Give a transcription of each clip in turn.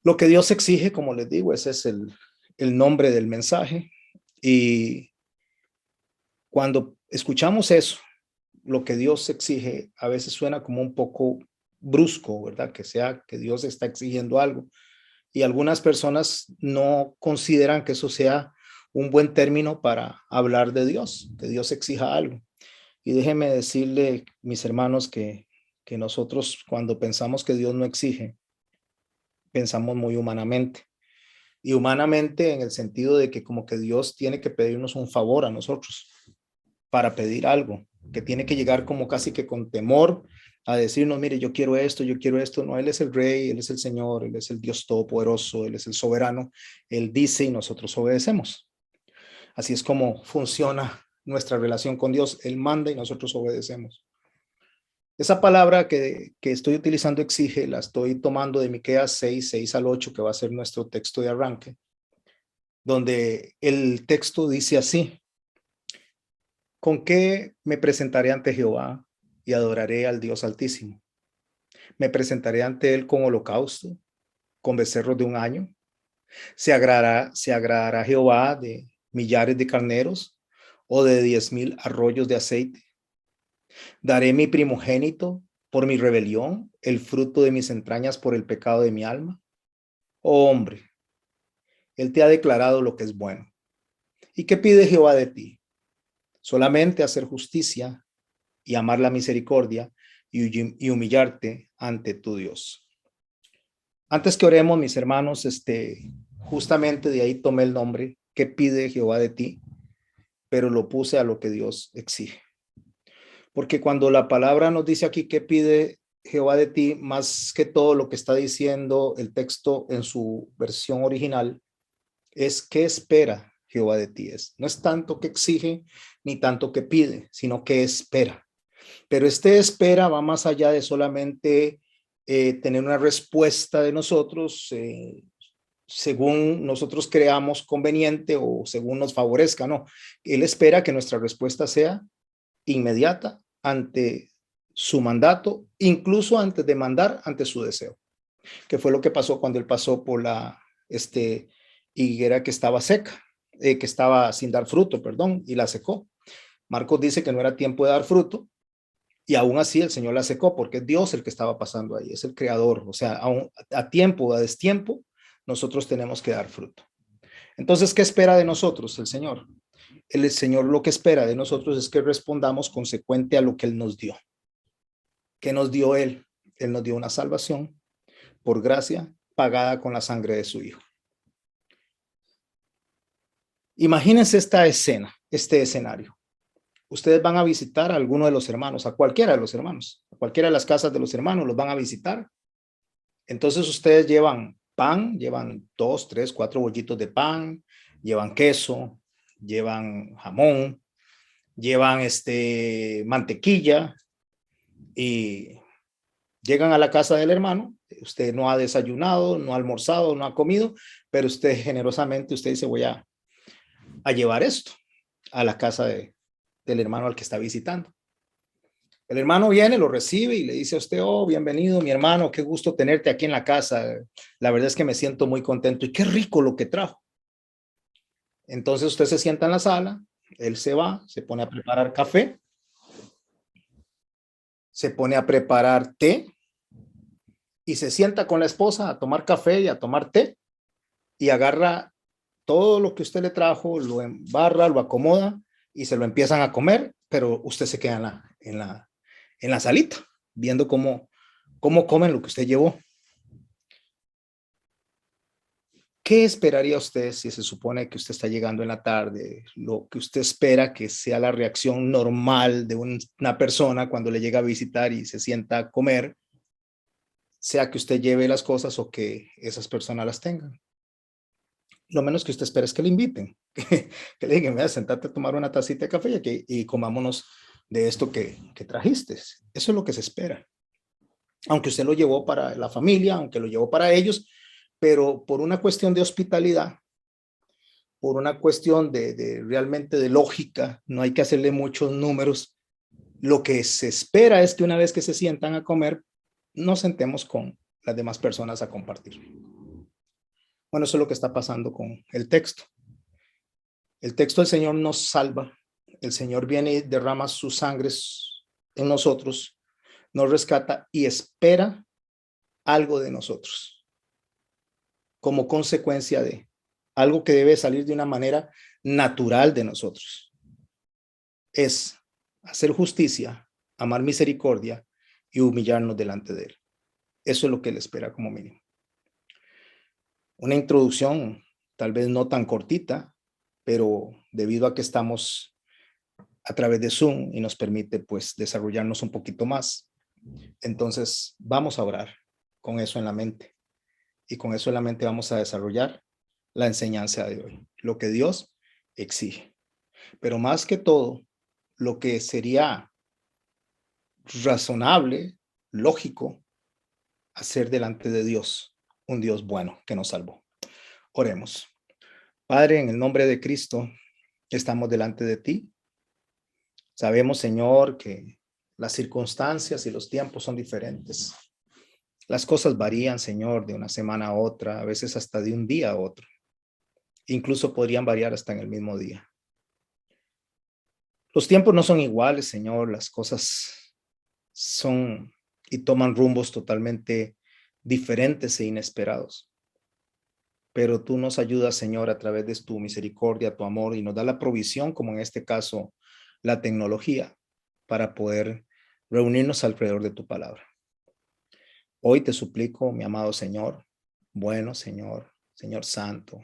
Lo que Dios exige, como les digo, ese es el nombre del mensaje. Y cuando escuchamos eso, lo que Dios exige, a veces suena como un poco brusco, ¿verdad? Que Dios está exigiendo algo. Y algunas personas no consideran que eso sea un buen término para hablar de Dios, que Dios exija algo. Y déjenme decirle, mis hermanos, que nosotros cuando pensamos que Dios no exige, pensamos muy humanamente. Y humanamente en el sentido de que como que Dios tiene que pedirnos un favor a nosotros para pedir algo, que tiene que llegar como casi que con temor a decirnos, mire, yo quiero esto, yo quiero esto. No, Él es el Rey, Él es el Señor, Él es el Dios Todopoderoso, Él es el soberano. Él dice y nosotros obedecemos. Así es como funciona nuestra relación con Dios. Él manda y nosotros obedecemos. Esa palabra que estoy utilizando exige, la estoy tomando de Miqueas 6 al 8, que va a ser nuestro texto de arranque, donde el texto dice así: ¿con qué me presentaré ante Jehová y adoraré al Dios Altísimo? Me presentaré ante él con holocausto, con becerros de un año. ¿Se agradará Jehová de millares de carneros o de 10,000 arroyos de aceite? ¿Daré mi primogénito por mi rebelión, el fruto de mis entrañas por el pecado de mi alma? Oh hombre, él te ha declarado lo que es bueno. ¿Y qué pide Jehová de ti? Solamente hacer justicia y amar la misericordia y humillarte ante tu Dios. Antes que oremos, mis hermanos, justamente de ahí tomé el nombre, ¿qué pide Jehová de ti? Pero lo puse a lo que Dios exige. Porque cuando la palabra nos dice aquí qué pide Jehová de ti, más que todo lo que está diciendo el texto en su versión original, es qué espera Jehová de ti. No es tanto que exige ni tanto que pide, sino que espera. Pero espera va más allá de solamente tener una respuesta de nosotros según nosotros creamos conveniente o según nos favorezca, no. Él espera que nuestra respuesta sea inmediata ante su mandato, incluso antes de mandar, ante su deseo, que fue lo que pasó cuando él pasó por la higuera que estaba seca, que estaba sin dar fruto, perdón, y la secó. Marcos dice que no era tiempo de dar fruto, y aún así el Señor la secó, porque es Dios el que estaba pasando ahí, es el creador. O sea, a tiempo o a destiempo, nosotros tenemos que dar fruto. Entonces, ¿qué espera de nosotros el Señor? El Señor lo que espera de nosotros es que respondamos consecuente a lo que Él nos dio. ¿Qué nos dio Él? Él nos dio una salvación por gracia pagada con la sangre de su Hijo. Imagínense esta escena, este escenario. Ustedes van a visitar a alguno de los hermanos, a cualquiera de los hermanos, a cualquiera de las casas de los hermanos, los van a visitar. Entonces ustedes llevan pan, llevan 2, 3, 4 bollitos de pan, llevan queso, llevan jamón, llevan mantequilla y llegan a la casa del hermano. Usted no ha desayunado, no ha almorzado, no ha comido, pero usted generosamente, usted dice, voy a llevar esto a la casa del hermano al que está visitando. El hermano viene, lo recibe y le dice a usted, oh, bienvenido, mi hermano, qué gusto tenerte aquí en la casa. La verdad es que me siento muy contento y qué rico lo que trajo. Entonces usted se sienta en la sala, él se va, se pone a preparar café, se pone a preparar té y se sienta con la esposa a tomar café y a tomar té y agarra todo lo que usted le trajo, lo embarra, lo acomoda y se lo empiezan a comer, pero usted se queda en la salita viendo cómo comen lo que usted llevó. ¿Qué esperaría usted si se supone que usted está llegando en la tarde? Lo que usted espera que sea la reacción normal de una persona cuando le llega a visitar y se sienta a comer, sea que usted lleve las cosas o que esas personas las tengan. Lo menos que usted espera es que le inviten, que le digan, sentate a tomar una tacita de café y comámonos de esto que trajiste. Eso es lo que se espera. Aunque usted lo llevó para la familia, aunque lo llevó para ellos, pero por una cuestión de hospitalidad, por una cuestión realmente de lógica, no hay que hacerle muchos números. Lo que se espera es que una vez que se sientan a comer, nos sentemos con las demás personas a compartir. Bueno, eso es lo que está pasando con el texto. El texto del Señor nos salva. El Señor viene y derrama su sangre en nosotros, nos rescata y espera algo de nosotros como consecuencia de algo que debe salir de una manera natural de nosotros. Es hacer justicia, amar misericordia y humillarnos delante de Él. Eso es lo que Él espera como mínimo. Una introducción tal vez no tan cortita, pero debido a que estamos a través de Zoom y nos permite pues desarrollarnos un poquito más, entonces vamos a orar con eso en la mente. Y con eso en la mente vamos a desarrollar la enseñanza de hoy, lo que Dios exige. Pero más que todo, lo que sería razonable, lógico, hacer delante de Dios, un Dios bueno que nos salvó. Oremos. Padre, en el nombre de Cristo, estamos delante de ti. Sabemos, Señor, que las circunstancias y los tiempos son diferentes. Las cosas varían, Señor, de una semana a otra, a veces hasta de un día a otro. Incluso podrían variar hasta en el mismo día. Los tiempos no son iguales, Señor. Las cosas son y toman rumbos totalmente diferentes e inesperados. Pero tú nos ayudas, Señor, a través de tu misericordia, tu amor, y nos da la provisión, como en este caso, la tecnología, para poder reunirnos alrededor de tu palabra. Hoy te suplico, mi amado Señor, bueno Señor, Señor Santo,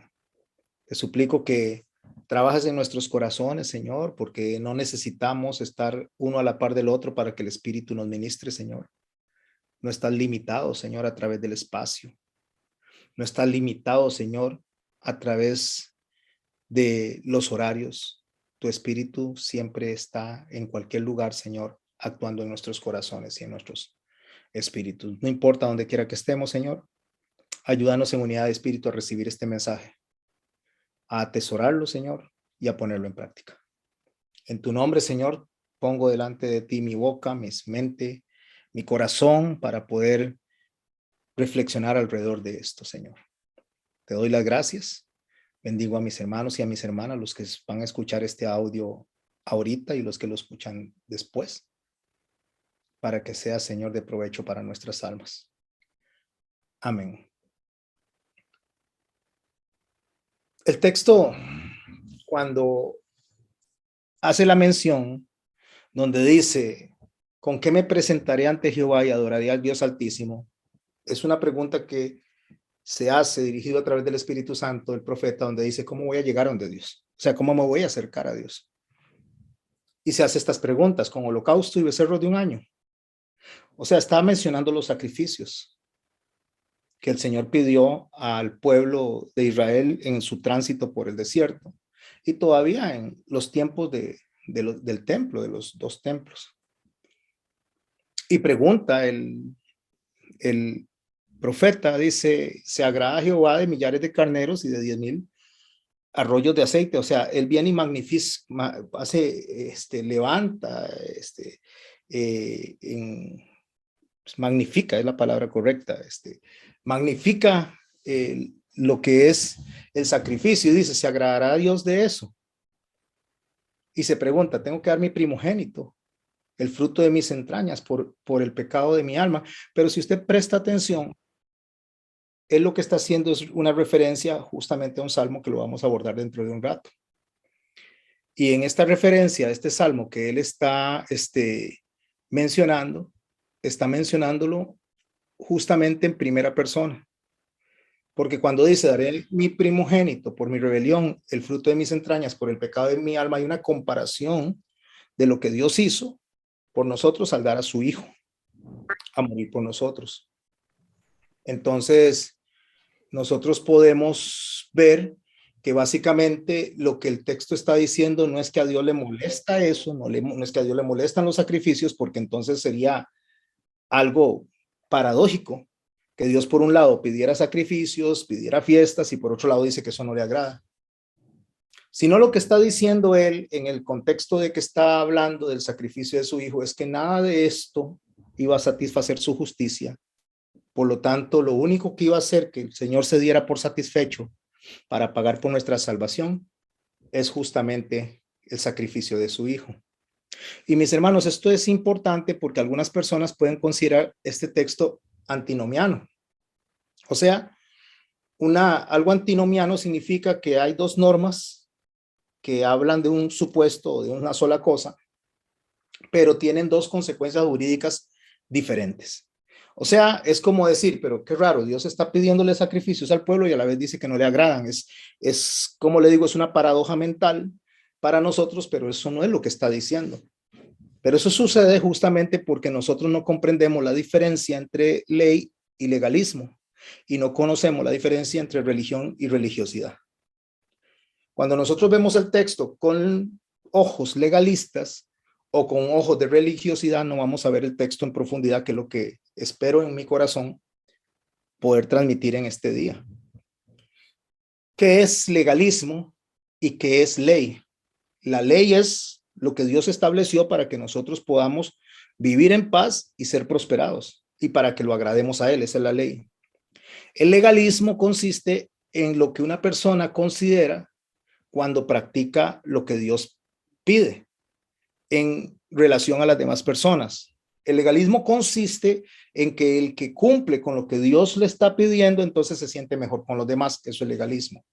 te suplico que trabajes en nuestros corazones, Señor, porque no necesitamos estar uno a la par del otro para que el Espíritu nos ministre, Señor. No estás limitado, Señor, a través del espacio. No estás limitado, Señor, a través de los horarios. Tu Espíritu siempre está en cualquier lugar, Señor, actuando en nuestros corazones y en nuestros espíritus. No importa donde quiera que estemos, Señor, ayúdanos en unidad de espíritu a recibir este mensaje, a atesorarlo, Señor, y a ponerlo en práctica. En tu nombre, Señor, pongo delante de ti mi boca, mi mente, mi corazón para poder reflexionar alrededor de esto, Señor. Te doy las gracias. Bendigo a mis hermanos y a mis hermanas, los que van a escuchar este audio ahorita y los que lo escuchan después, para que sea, Señor, de provecho para nuestras almas. Amén. El texto, cuando hace la mención, donde dice, ¿con qué me presentaré ante Jehová y adoraré al Dios Altísimo? Es una pregunta que se hace dirigido a través del Espíritu Santo, el profeta, donde dice, ¿cómo voy a llegar a donde Dios? O sea, ¿cómo me voy a acercar a Dios? Y se hace estas preguntas, ¿con holocausto y becerros de un año? O sea, está mencionando los sacrificios que el Señor pidió al pueblo de Israel en su tránsito por el desierto y todavía en los tiempos del templo, de los dos templos. Y pregunta el profeta, dice, se agrada Jehová de millares de carneros y de 10,000 arroyos de aceite. O sea, él viene y magnifica, levanta, magnifica es la palabra correcta, magnifica lo que es el sacrificio y dice, ¿se agradará a Dios de eso? Y se pregunta, ¿tengo que dar mi primogénito, el fruto de mis entrañas por el pecado de mi alma? Pero si usted presta atención, él lo que está haciendo es una referencia justamente a un salmo que lo vamos a abordar dentro de un rato. Y en esta referencia a este salmo que él está mencionando, está mencionándolo justamente en primera persona. Porque cuando dice, daré mi primogénito por mi rebelión, el fruto de mis entrañas por el pecado de mi alma, hay una comparación de lo que Dios hizo por nosotros al dar a su hijo a morir por nosotros. Entonces, nosotros podemos ver que básicamente lo que el texto está diciendo no es que a Dios le molesta eso, no es que a Dios le molestan los sacrificios, porque entonces sería algo paradójico que Dios por un lado pidiera sacrificios, pidiera fiestas y por otro lado dice que eso no le agrada. Sino lo que está diciendo él en el contexto de que está hablando del sacrificio de su hijo es que nada de esto iba a satisfacer su justicia, Por lo tanto, lo único que iba a hacer que el Señor se diera por satisfecho para pagar por nuestra salvación es justamente el sacrificio de su Hijo. Y mis hermanos, esto es importante porque algunas personas pueden considerar este texto antinomiano. O sea, algo antinomiano significa que hay dos normas que hablan de un supuesto o de una sola cosa, pero tienen dos consecuencias jurídicas diferentes. O sea, es como decir, pero qué raro, Dios está pidiéndole sacrificios al pueblo y a la vez dice que no le agradan. Es como le digo, es una paradoja mental para nosotros, pero eso no es lo que está diciendo. Pero eso sucede justamente porque nosotros no comprendemos la diferencia entre ley y legalismo y no conocemos la diferencia entre religión y religiosidad. Cuando nosotros vemos el texto con ojos legalistas o con ojos de religiosidad, no vamos a ver el texto en profundidad, que es lo que espero en mi corazón poder transmitir en este día. ¿Qué es legalismo y qué es ley? La ley es lo que Dios estableció para que nosotros podamos vivir en paz y ser prosperados y para que lo agrademos a Él. Esa es la ley. El legalismo consiste en lo que una persona considera cuando practica lo que Dios pide en relación a las demás personas. El legalismo consiste en que el que cumple con lo que Dios le está pidiendo, entonces se siente mejor con los demás. Eso es legalismo.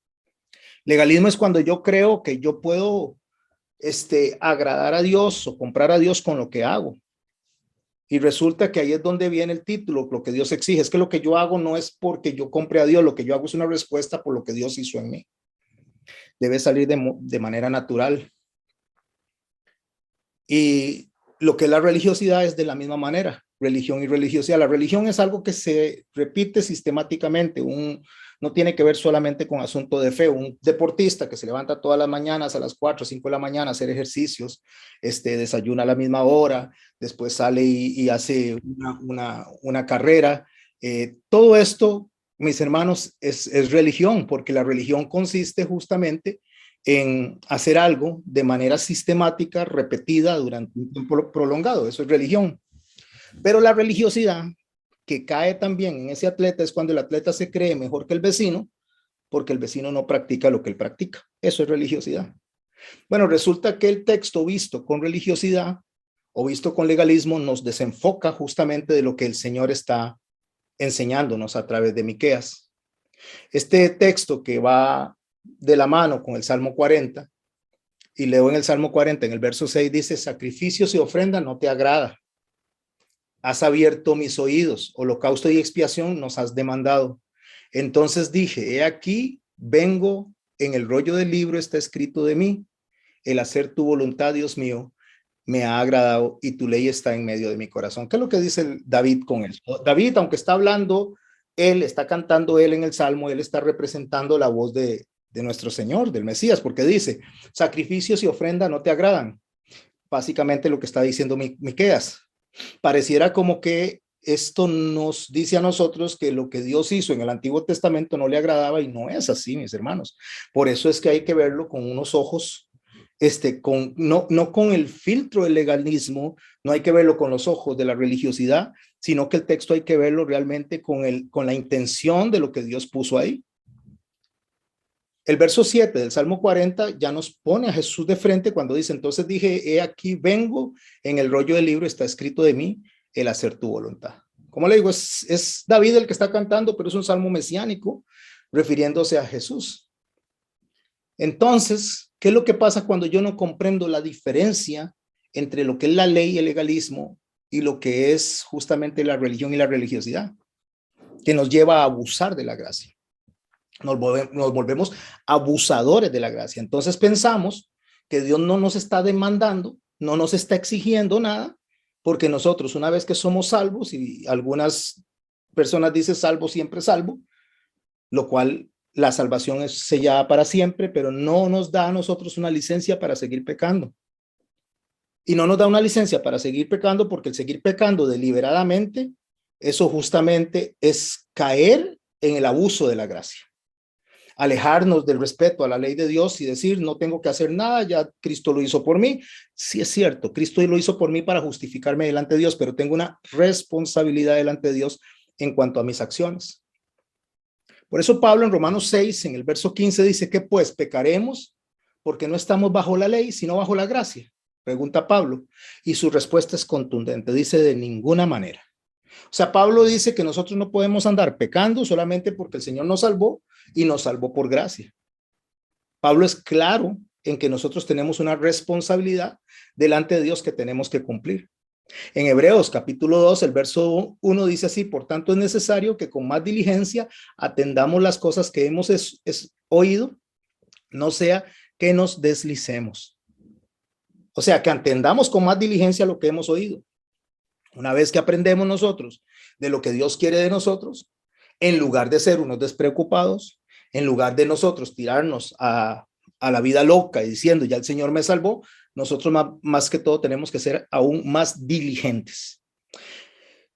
Legalismo es cuando yo creo que yo puedo agradar a Dios o comprar a Dios con lo que hago. Y resulta que ahí es donde viene el título, lo que Dios exige. Es que lo que yo hago no es porque yo compre a Dios, lo que yo hago es una respuesta por lo que Dios hizo en mí. Debe salir de manera natural. Y lo que es la religiosidad es de la misma manera, religión y religiosidad. La religión es algo que se repite sistemáticamente, no tiene que ver solamente con asunto de fe. Un deportista que se levanta todas las mañanas a las 4 o 5 de la mañana a hacer ejercicios, desayuna a la misma hora, después sale y hace una carrera. Todo esto, mis hermanos, es religión, porque la religión consiste justamente en hacer algo de manera sistemática, repetida durante un tiempo prolongado. Eso es religión. Pero la religiosidad que cae también en ese atleta es cuando el atleta se cree mejor que el vecino porque el vecino no practica lo que él practica. Eso es religiosidad. Bueno, resulta que el texto visto con religiosidad o visto con legalismo nos desenfoca justamente de lo que el Señor está enseñándonos a través de Miqueas. Este texto que va de la mano con el Salmo 40, y leo en el Salmo 40, en el verso 6, dice: sacrificios y ofrenda no te agrada. Has abierto mis oídos, holocausto y expiación nos has demandado. Entonces dije, he aquí, vengo, en el rollo del libro está escrito de mí, el hacer tu voluntad, Dios mío, me ha agradado y tu ley está en medio de mi corazón. ¿Qué es lo que dice David con él? David, aunque está hablando, él está cantando él en el Salmo, él está representando la voz de nuestro Señor, del Mesías, porque dice, sacrificios y ofrenda no te agradan. Básicamente lo que está diciendo Miqueas. Pareciera como que esto nos dice a nosotros que lo que Dios hizo en el Antiguo Testamento no le agradaba, y no es así, mis hermanos. Por eso es que hay que verlo con unos ojos, no con el filtro del legalismo, no hay que verlo con los ojos de la religiosidad, sino que el texto hay que verlo realmente con la intención de lo que Dios puso ahí. El verso 7 del Salmo 40 ya nos pone a Jesús de frente cuando dice, entonces dije, he aquí vengo, en el rollo del libro está escrito de mí, el hacer tu voluntad. Como le digo, es David el que está cantando, pero es un salmo mesiánico refiriéndose a Jesús. Entonces, ¿qué es lo que pasa cuando yo no comprendo la diferencia entre lo que es la ley y el legalismo y lo que es justamente la religión y la religiosidad, que nos lleva a abusar de la gracia? Nos volvemos abusadores de la gracia. Entonces pensamos que Dios no nos está demandando, no nos está exigiendo nada, porque nosotros, una vez que somos salvos, y algunas personas dicen salvo, siempre salvo, lo cual la salvación es sellada para siempre, pero no nos da a nosotros una licencia para seguir pecando. Y no nos da una licencia para seguir pecando, porque el seguir pecando deliberadamente, eso justamente es caer en el abuso de la gracia. Alejarnos del respeto a la ley de Dios y decir, no tengo que hacer nada, ya Cristo lo hizo por mí. Sí es cierto, Cristo lo hizo por mí para justificarme delante de Dios, pero tengo una responsabilidad delante de Dios en cuanto a mis acciones. Por eso Pablo en Romanos 6, en el verso 15, dice que pues pecaremos porque no estamos bajo la ley, sino bajo la gracia. Pregunta Pablo. Y su respuesta es contundente. Dice de ninguna manera. O sea, Pablo dice que nosotros no podemos andar pecando solamente porque el Señor nos salvó y nos salvó por gracia. Pablo es claro en que nosotros tenemos una responsabilidad delante de Dios que tenemos que cumplir. En Hebreos capítulo 2, el verso 1 dice así: por tanto es necesario que con más diligencia atendamos las cosas que hemos oído, no sea que nos deslicemos. O sea, que atendamos con más diligencia lo que hemos oído. Una vez que aprendemos nosotros de lo que Dios quiere de nosotros, en lugar de ser unos despreocupados, en lugar de nosotros tirarnos a la vida loca y diciendo ya el Señor me salvó, nosotros más que todo tenemos que ser aún más diligentes.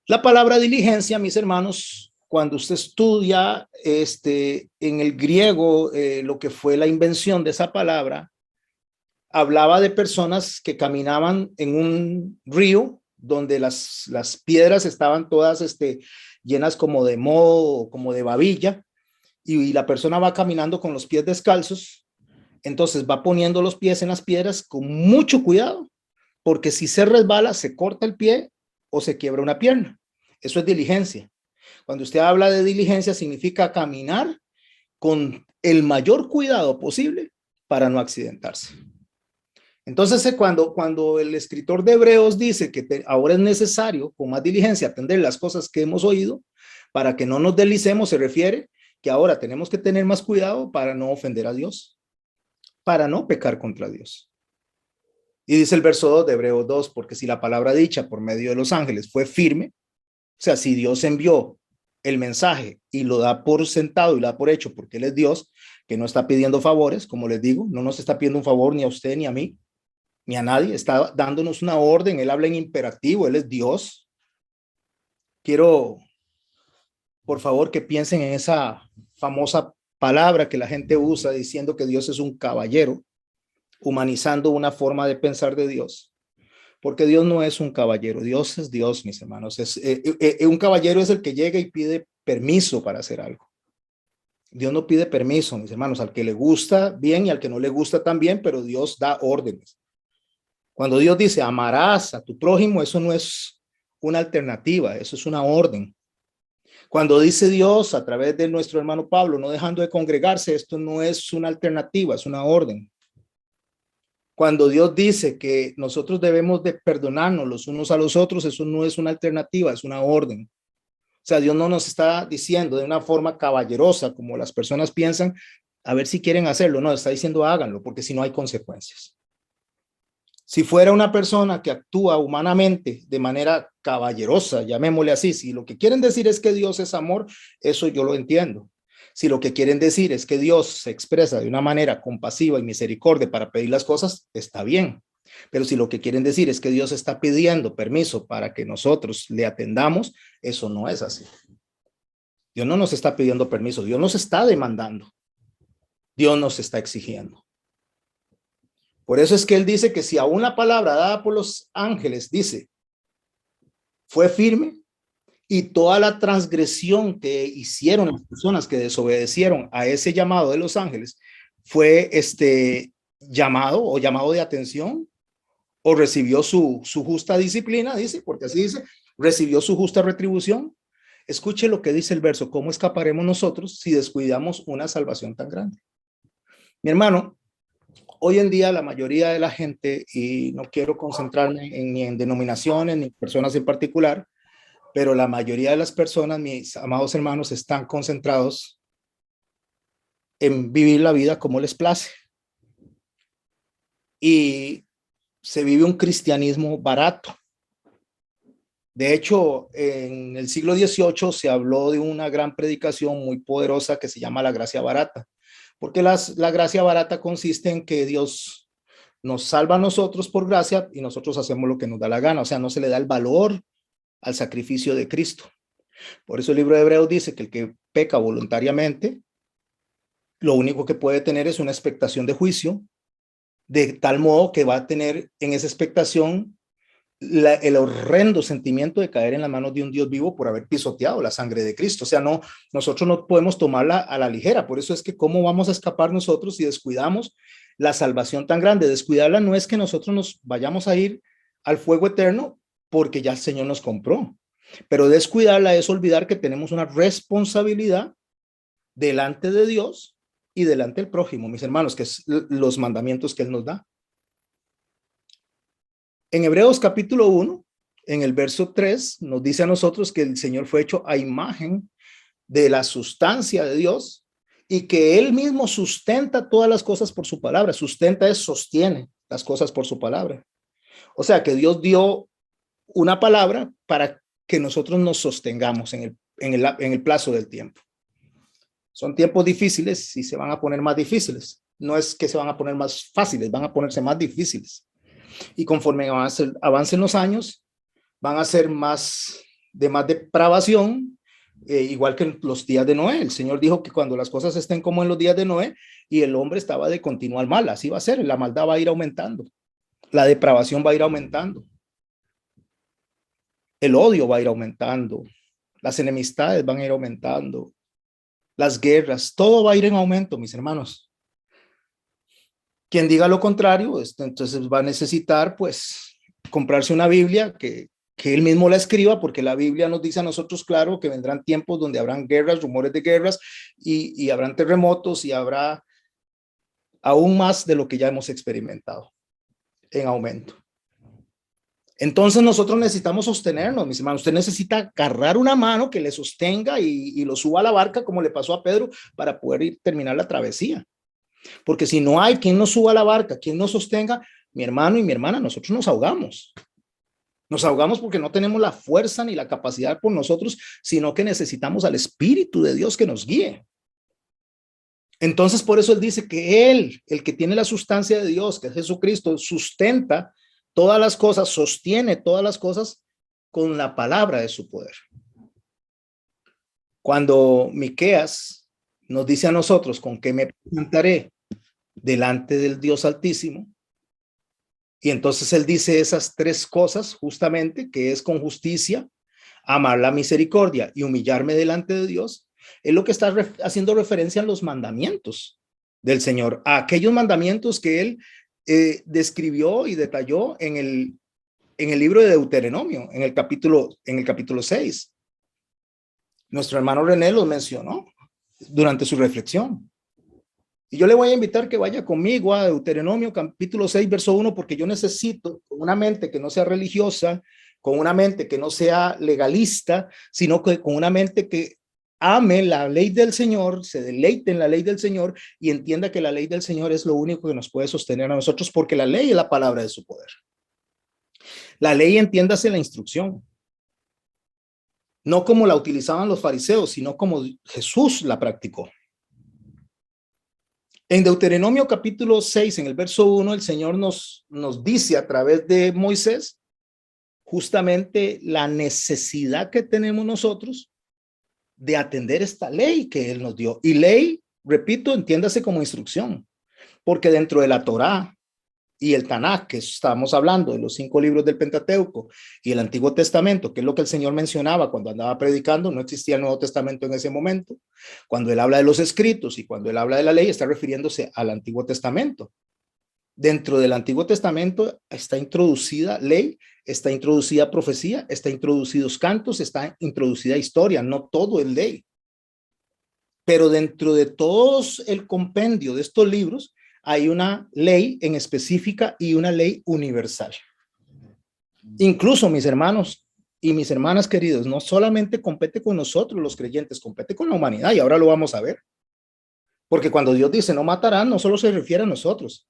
La palabra diligencia, mis hermanos, cuando usted estudia en el griego lo que fue la invención de esa palabra, hablaba de personas que caminaban en un río donde las piedras estaban todas llenas como de moho, como de babilla, y la persona va caminando con los pies descalzos. Entonces va poniendo los pies en las piedras con mucho cuidado, porque si se resbala, se corta el pie o se quiebra una pierna. Eso es diligencia. Cuando usted habla de diligencia, significa caminar con el mayor cuidado posible para no accidentarse. Entonces, cuando el escritor de Hebreos dice que ahora es necesario con más diligencia atender las cosas que hemos oído para que no nos deslicemos, se refiere que ahora tenemos que tener más cuidado para no ofender a Dios, para no pecar contra Dios. Y dice el verso 2 de Hebreos 2, porque si la palabra dicha por medio de los ángeles fue firme, o sea, si Dios envió el mensaje y lo da por sentado y lo da por hecho porque Él es Dios, que no está pidiendo favores, como les digo, no nos está pidiendo un favor ni a usted ni a mí, ni a nadie, está dándonos una orden, Él habla en imperativo, Él es Dios. Quiero, por favor, que piensen en esa famosa palabra que la gente usa diciendo que Dios es un caballero, humanizando una forma de pensar de Dios. Porque Dios no es un caballero, Dios es Dios, mis hermanos. Un caballero es el que llega y pide permiso para hacer algo. Dios no pide permiso, mis hermanos, al que le gusta bien y al que no le gusta también, pero Dios da órdenes. Cuando Dios dice amarás a tu prójimo, eso no es una alternativa, eso es una orden. Cuando dice Dios a través de nuestro hermano Pablo, no dejando de congregarse, esto no es una alternativa, es una orden. Cuando Dios dice que nosotros debemos de perdonarnos los unos a los otros, eso no es una alternativa, es una orden. O sea, Dios no nos está diciendo de una forma caballerosa, como las personas piensan, a ver si quieren hacerlo. No, está diciendo háganlo, porque si no hay consecuencias. Si fuera una persona que actúa humanamente de manera caballerosa, llamémosle así, si lo que quieren decir es que Dios es amor, eso yo lo entiendo. Si lo que quieren decir es que Dios se expresa de una manera compasiva y misericordia para pedir las cosas, está bien. Pero si lo que quieren decir es que Dios está pidiendo permiso para que nosotros le atendamos, eso no es así. Dios no nos está pidiendo permiso, Dios nos está demandando. Dios nos está exigiendo. Por eso es que él dice que si aún la palabra dada por los ángeles dice, fue firme, y toda la transgresión que hicieron las personas que desobedecieron a ese llamado de los ángeles fue llamado de atención o recibió su justa disciplina, dice, porque así dice, recibió su justa retribución. Escuche lo que dice el verso: ¿cómo escaparemos nosotros si descuidamos una salvación tan grande? Mi hermano, hoy en día la mayoría de la gente, y no quiero concentrarme ni en denominaciones ni personas en particular, pero la mayoría de las personas, mis amados hermanos, están concentrados en vivir la vida como les place. Y se vive un cristianismo barato. De hecho, en el siglo XVIII se habló de una gran predicación muy poderosa que se llama la gracia barata, porque la gracia barata consiste en que Dios nos salva a nosotros por gracia y nosotros hacemos lo que nos da la gana, o sea, no se le da el valor al sacrificio de Cristo. Por eso el libro de Hebreos dice que el que peca voluntariamente, lo único que puede tener es una expectación de juicio, de tal modo que va a tener en esa expectación el horrendo sentimiento de caer en las manos de un Dios vivo por haber pisoteado la sangre de Cristo. O sea, no, nosotros no podemos tomarla a la ligera. Por eso es que cómo vamos a escapar nosotros si descuidamos la salvación tan grande. Descuidarla no es que nosotros nos vayamos a ir al fuego eterno porque ya el Señor nos compró, pero descuidarla es olvidar que tenemos una responsabilidad delante de Dios y delante del prójimo, mis hermanos, que es los mandamientos que Él nos da. En Hebreos capítulo 1, en el verso 3, nos dice a nosotros que el Señor fue hecho a imagen de la sustancia de Dios y que Él mismo sustenta todas las cosas por su palabra. Sustenta es sostiene las cosas por su palabra. O sea que Dios dio una palabra para que nosotros nos sostengamos en el plazo del tiempo. Son tiempos difíciles y se van a poner más difíciles. No es que se van a poner más fáciles, van a ponerse más difíciles. Y conforme avancen los años, van a ser más depravación, igual que en los días de Noé. El Señor dijo que cuando las cosas estén como en los días de Noé y el hombre estaba de continuo al mal, así va a ser, la maldad va a ir aumentando, la depravación va a ir aumentando, el odio va a ir aumentando, las enemistades van a ir aumentando, las guerras, todo va a ir en aumento, mis hermanos. Quien diga lo contrario, entonces va a necesitar, pues, comprarse una Biblia que él mismo la escriba, porque la Biblia nos dice a nosotros, claro, que vendrán tiempos donde habrán guerras, rumores de guerras, y habrán terremotos, y habrá aún más de lo que ya hemos experimentado en aumento. Entonces nosotros necesitamos sostenernos, mis hermanos. Usted necesita agarrar una mano que le sostenga y lo suba a la barca, como le pasó a Pedro, para poder terminar la travesía. Porque si no hay quien nos suba a la barca, quien nos sostenga, mi hermano y mi hermana, nosotros nos ahogamos. Nos ahogamos porque no tenemos la fuerza ni la capacidad por nosotros, sino que necesitamos al Espíritu de Dios que nos guíe. Entonces, por eso Él dice que Él, el que tiene la sustancia de Dios, que es Jesucristo, sustenta todas las cosas, sostiene todas las cosas con la palabra de su poder. Cuando Miqueas nos dice a nosotros, ¿con qué me presentaré delante del Dios Altísimo? Y entonces él dice esas tres cosas justamente, que es con justicia, amar la misericordia y humillarme delante de Dios. Es lo que está haciendo referencia a los mandamientos del Señor, a aquellos mandamientos que él describió y detalló en el libro de Deuteronomio, en el capítulo 6. Nuestro hermano René los mencionó durante su reflexión. Y yo le voy a invitar que vaya conmigo a Deuteronomio capítulo 6, verso 1, porque yo necesito con una mente que no sea religiosa, con una mente que no sea legalista, sino que con una mente que ame la ley del Señor, se deleite en la ley del Señor y entienda que la ley del Señor es lo único que nos puede sostener a nosotros, porque la ley es la palabra de su poder. La ley, entiéndase, la instrucción. No como la utilizaban los fariseos, sino como Jesús la practicó. En Deuteronomio capítulo 6, en el verso 1, el Señor nos dice a través de Moisés justamente la necesidad que tenemos nosotros de atender esta ley que Él nos dio. Y ley, repito, entiéndase como instrucción, porque dentro de la Torá y el Tanaj, que estamos hablando de los 5 libros del Pentateuco y el Antiguo Testamento, que es lo que el Señor mencionaba cuando andaba predicando, no existía el Nuevo Testamento en ese momento. Cuando Él habla de los escritos y cuando Él habla de la ley, está refiriéndose al Antiguo Testamento. Dentro del Antiguo Testamento está introducida ley, está introducida profecía, está introducidos cantos, está introducida historia, no todo es ley. Pero dentro de todos el compendio de estos libros, hay una ley en específica y una ley universal. Incluso, mis hermanos y mis hermanas queridos, no solamente compete con nosotros los creyentes, compete con la humanidad, y ahora lo vamos a ver. Porque cuando Dios dice no matarán, no solo se refiere a nosotros,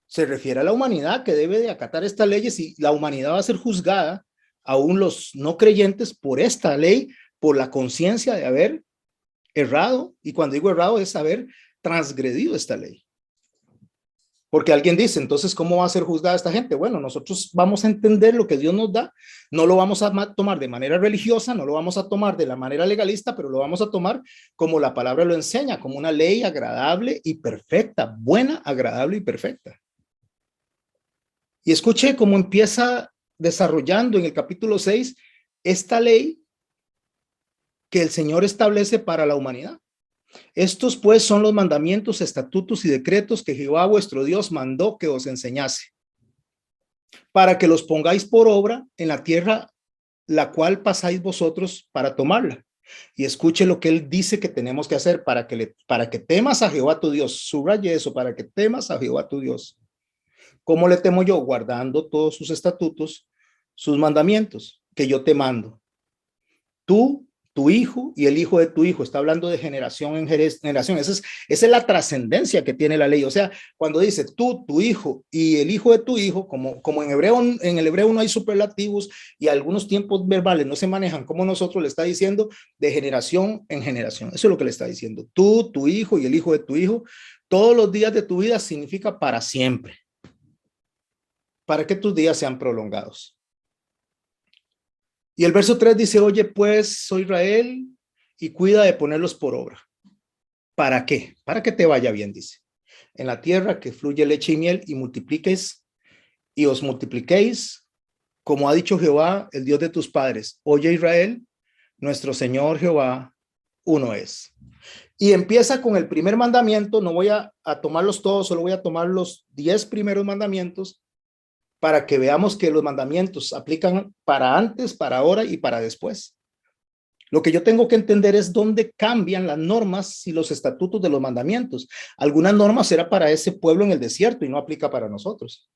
se refiere a la humanidad que debe de acatar estas leyes, y la humanidad va a ser juzgada, aún los no creyentes, por esta ley, por la conciencia de haber errado, y cuando digo errado es haber transgredido esta ley. Porque alguien dice, entonces, ¿cómo va a ser juzgada esta gente? Bueno, nosotros vamos a entender lo que Dios nos da, no lo vamos a tomar de manera religiosa, no lo vamos a tomar de la manera legalista, pero lo vamos a tomar como la palabra lo enseña, como una ley agradable y perfecta, buena, agradable y perfecta. Y escuche cómo empieza desarrollando en el capítulo 6 esta ley que el Señor establece para la humanidad. Estos pues son los mandamientos, estatutos y decretos que Jehová vuestro Dios mandó que os enseñase, para que los pongáis por obra en la tierra la cual pasáis vosotros para tomarla. Y escuche lo que él dice que tenemos que hacer para que temas a Jehová tu Dios. Subraye eso, para que temas a Jehová tu Dios. ¿Cómo le temo yo? Guardando todos sus estatutos, sus mandamientos que yo te mando. Tú, tu hijo y el hijo de tu hijo. Está hablando de generación en generación. Esa es la trascendencia que tiene la ley. O sea, cuando dice tú, tu hijo y el hijo de tu hijo, como en el hebreo no hay superlativos y algunos tiempos verbales no se manejan como nosotros, le está diciendo de generación en generación. Eso es lo que le está diciendo. Tú, tu hijo y el hijo de tu hijo, todos los días de tu vida significa para siempre. Para que tus días sean prolongados. Y el verso 3 dice, oye pues, oh Israel, y cuida de ponerlos por obra. ¿Para qué? Para que te vaya bien, dice. En la tierra que fluye leche y miel, y multipliquéis, y os multipliquéis, como ha dicho Jehová, el Dios de tus padres. Oye Israel, nuestro Señor Jehová, uno es. Y empieza con el primer mandamiento. No voy a tomarlos todos, solo voy a tomar los 10 primeros mandamientos, para que veamos que los mandamientos aplican para antes, para ahora y para después. Lo que yo tengo que entender es dónde cambian las normas y los estatutos de los mandamientos. Algunas normas era para ese pueblo en el desierto y no aplica para nosotros.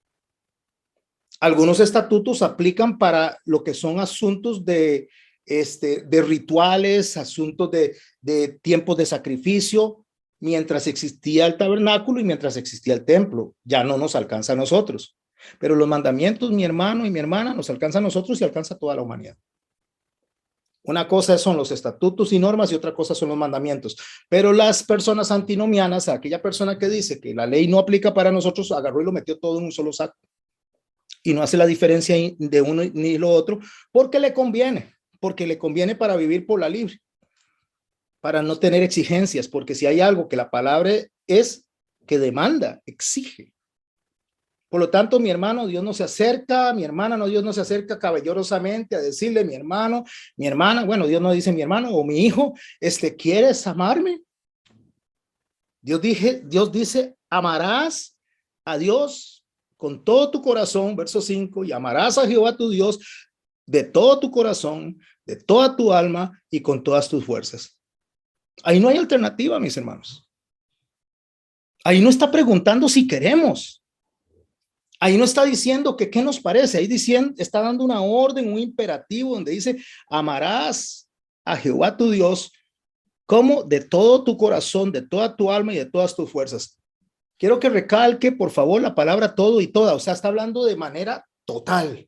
Algunos estatutos aplican para lo que son asuntos de rituales, asuntos de tiempos de sacrificio, mientras existía el tabernáculo y mientras existía el templo. Ya no nos alcanza a nosotros. Pero los mandamientos, mi hermano y mi hermana, nos alcanza a nosotros y alcanza a toda la humanidad. Una cosa son los estatutos y normas y otra cosa son los mandamientos. Pero las personas antinomianas, aquella persona que dice que la ley no aplica para nosotros, agarró y lo metió todo en un solo saco. Y no hace la diferencia de uno ni lo otro porque le conviene para vivir por la libre, para no tener exigencias, porque si hay algo que la palabra es que demanda, exige. Por lo tanto, mi hermano, Dios no se acerca, mi hermana, no, Dios no se acerca caballerosamente a decirle, mi hermano, mi hermana, bueno, Dios no dice mi hermano o mi hijo, ¿quieres amarme? Dios dice, amarás a Dios con todo tu corazón, verso 5, y amarás a Jehová tu Dios de todo tu corazón, de toda tu alma y con todas tus fuerzas. Ahí no hay alternativa, mis hermanos. Ahí no está preguntando si queremos. Ahí no está diciendo que qué nos parece, ahí está dando una orden, un imperativo donde dice, amarás a Jehová tu Dios como de todo tu corazón, de toda tu alma y de todas tus fuerzas. Quiero que recalque, por favor, la palabra todo y toda, o sea, está hablando de manera total,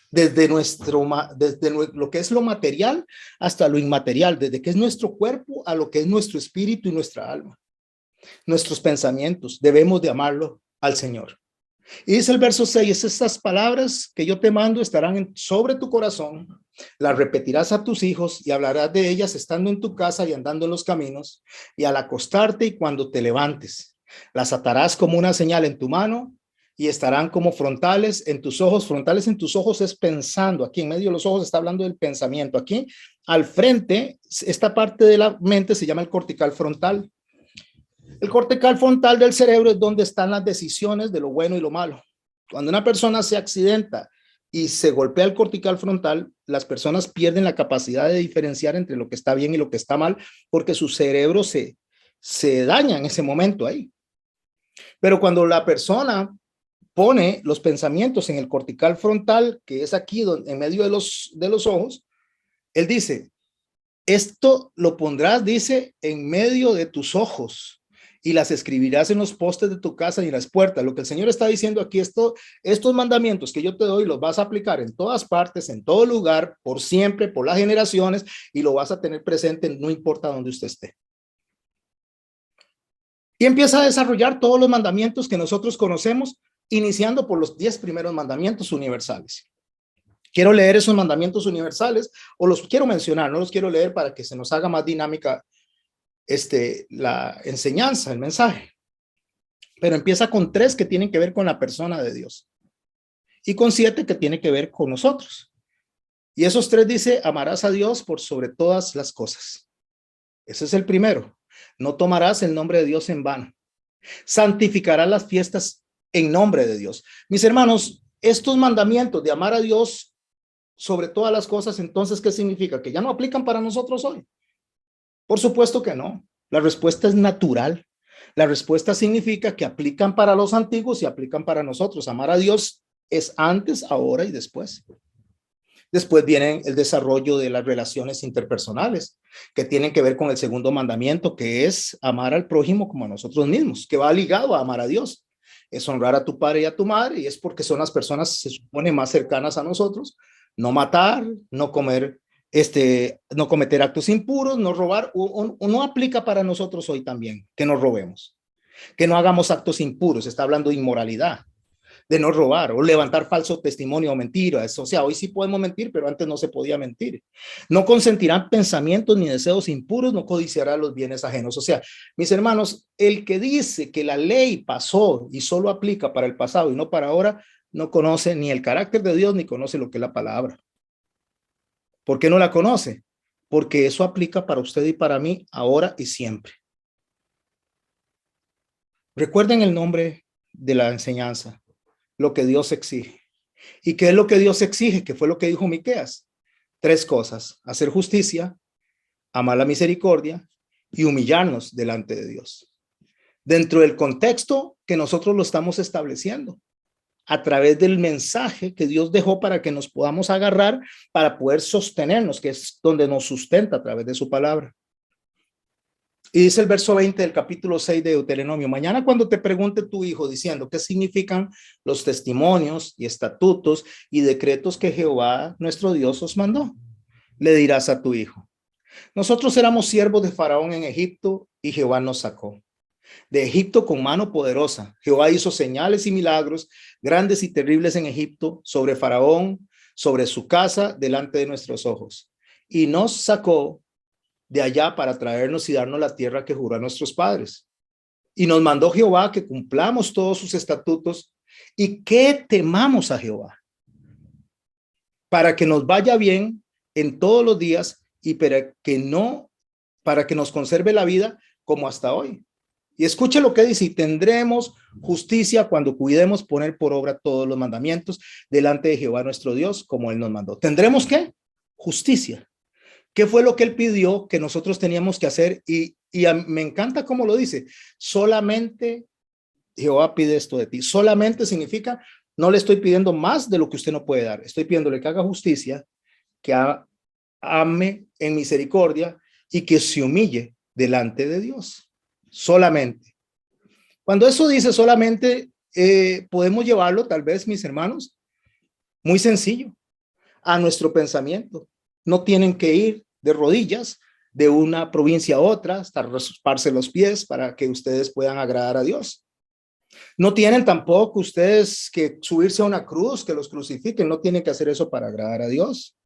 desde lo que es lo material hasta lo inmaterial, desde que es nuestro cuerpo a lo que es nuestro espíritu y nuestra alma. Nuestros pensamientos, debemos de amarlo al Señor. Y dice el verso 6, estas palabras que yo te mando estarán sobre tu corazón, las repetirás a tus hijos y hablarás de ellas estando en tu casa y andando en los caminos y al acostarte y cuando te levantes. Las atarás como una señal en tu mano y estarán como frontales en tus ojos. Frontales en tus ojos es pensando. Aquí en medio de los ojos está hablando del pensamiento. Aquí al frente, esta parte de la mente se llama el cortical frontal. El cortical frontal del cerebro es donde están las decisiones de lo bueno y lo malo. Cuando una persona se accidenta y se golpea el cortical frontal, las personas pierden la capacidad de diferenciar entre lo que está bien y lo que está mal, porque su cerebro se daña en ese momento ahí. Pero cuando la persona pone los pensamientos en el cortical frontal, que es aquí en medio de los ojos, él dice, esto lo pondrás, dice, en medio de tus ojos y las escribirás en los postes de tu casa y en las puertas. Lo que el Señor está diciendo aquí, estos mandamientos que yo te doy, los vas a aplicar en todas partes, en todo lugar, por siempre, por las generaciones, y lo vas a tener presente, no importa dónde usted esté. Y empieza a desarrollar todos los mandamientos que nosotros conocemos, iniciando por los 10 primeros mandamientos universales. Quiero leer esos mandamientos universales, o los quiero mencionar, no los quiero leer para que se nos haga más dinámica la enseñanza, el mensaje. Pero empieza con 3 que tienen que ver con la persona de Dios. y con 7 que tiene que ver con nosotros. Y esos 3 dice, amarás a Dios por sobre todas las cosas. Ese es el primero. No tomarás el nombre de Dios en vano. Santificarás las fiestas en nombre de Dios. Mis hermanos, estos mandamientos de amar a Dios sobre todas las cosas, entonces, ¿qué significa? ¿Que ya no aplican para nosotros hoy? Por supuesto que no. La respuesta es natural. La respuesta significa que aplican para los antiguos y aplican para nosotros. Amar a Dios es antes, ahora y después. Después viene el desarrollo de las relaciones interpersonales, que tienen que ver con el segundo mandamiento, que es amar al prójimo como a nosotros mismos, que va ligado a amar a Dios. Es honrar a tu padre y a tu madre, y es porque son las personas, se supone, más cercanas a nosotros. No matar, no comer, no cometer actos impuros, no robar, o no aplica para nosotros hoy también, que nos robemos, que no hagamos actos impuros, está hablando de inmoralidad, de no robar o levantar falso testimonio o mentiras. O sea, hoy sí podemos mentir, pero antes no se podía mentir. No consentirán pensamientos ni deseos impuros, no codiciará los bienes ajenos. O sea, mis hermanos, el que dice que la ley pasó y solo aplica para el pasado y no para ahora, no conoce ni el carácter de Dios ni conoce lo que es la palabra. ¿Por qué no la conoce? Porque eso aplica para usted y para mí ahora y siempre. Recuerden el nombre de la enseñanza, lo que Dios exige. ¿Y qué es lo que Dios exige? Que fue lo que dijo Miqueas. 3 cosas: hacer justicia, amar la misericordia y humillarnos delante de Dios. Dentro del contexto que nosotros lo estamos estableciendo, a través del mensaje que Dios dejó para que nos podamos agarrar, para poder sostenernos, que es donde nos sustenta a través de su palabra. Y dice el verso 20 del capítulo 6 de Deuteronomio: mañana cuando te pregunte tu hijo diciendo qué significan los testimonios y estatutos y decretos que Jehová nuestro Dios os mandó, le dirás a tu hijo: nosotros éramos siervos de Faraón en Egipto y Jehová nos sacó de Egipto con mano poderosa. Jehová hizo señales y milagros grandes y terribles en Egipto, sobre Faraón, sobre su casa, delante de nuestros ojos. Y nos sacó de allá para traernos y darnos la tierra que juró a nuestros padres. Y nos mandó Jehová que cumplamos todos sus estatutos y que temamos a Jehová, para que nos vaya bien en todos los días y para que nos conserve la vida como hasta hoy. Y escuche lo que dice: y tendremos justicia cuando cuidemos poner por obra todos los mandamientos delante de Jehová nuestro Dios, como él nos mandó. ¿Tendremos qué? Justicia. ¿Qué fue lo que él pidió que nosotros teníamos que hacer? Y me encanta cómo lo dice: solamente Jehová pide esto de ti. Solamente significa, no le estoy pidiendo más de lo que usted no puede dar. Estoy pidiéndole que haga justicia, que ame en misericordia y que se humille delante de Dios. Solamente. Cuando eso dice solamente, podemos llevarlo, tal vez, mis hermanos, muy sencillo, a nuestro pensamiento. No tienen que ir de rodillas de una provincia a otra hasta rasparse los pies para que ustedes puedan agradar a Dios. No tienen tampoco ustedes que subirse a una cruz, que los crucifiquen. No tienen que hacer eso para agradar a Dios.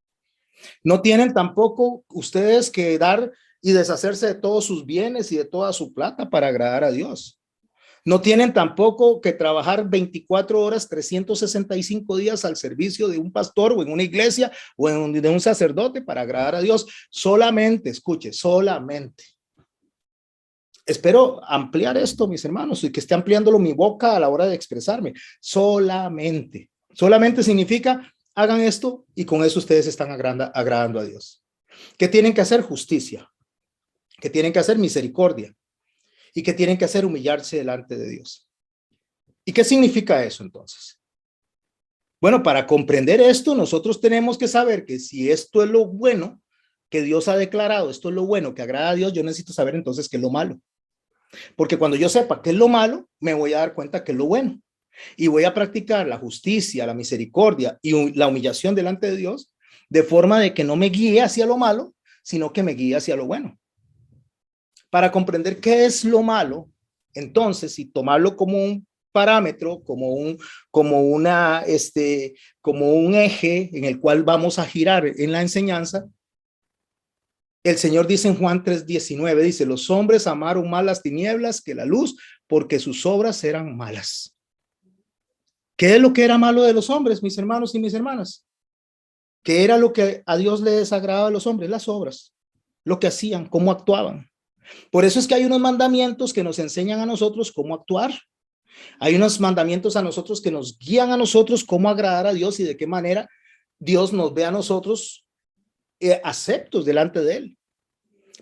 No tienen tampoco ustedes que dar y deshacerse de todos sus bienes y de toda su plata para agradar a Dios. No tienen tampoco que trabajar 24 horas, 365 días al servicio de un pastor o en una iglesia o de un sacerdote para agradar a Dios. Solamente, escuche, solamente. Espero ampliar esto, mis hermanos, y que esté ampliándolo mi boca a la hora de expresarme. Solamente. Solamente significa: hagan esto y con eso ustedes están agradando a Dios. ¿Qué tienen que hacer? Justicia. ¿Qué tienen que hacer? Misericordia. ¿Y qué tienen que hacer? Humillarse delante de Dios. ¿Y qué significa eso entonces? Bueno, para comprender esto, nosotros tenemos que saber que si esto es lo bueno que Dios ha declarado, esto es lo bueno que agrada a Dios, yo necesito saber entonces qué es lo malo. Porque cuando yo sepa qué es lo malo, me voy a dar cuenta qué es lo bueno. Y voy a practicar la justicia, la misericordia y la humillación delante de Dios, de forma de que no me guíe hacia lo malo, sino que me guíe hacia lo bueno. Para comprender qué es lo malo, entonces, y tomarlo como un parámetro, como un eje en el cual vamos a girar en la enseñanza, el Señor dice en Juan 3:19, dice: los hombres amaron más las tinieblas que la luz, porque sus obras eran malas. ¿Qué es lo que era malo de los hombres, mis hermanos y mis hermanas? ¿Qué era lo que a Dios le desagradaba a los hombres? Las obras, lo que hacían, cómo actuaban. Por eso es que hay unos mandamientos que nos enseñan a nosotros cómo actuar. Hay unos mandamientos a nosotros que nos guían a nosotros cómo agradar a Dios y de qué manera Dios nos ve a nosotros aceptos delante de Él.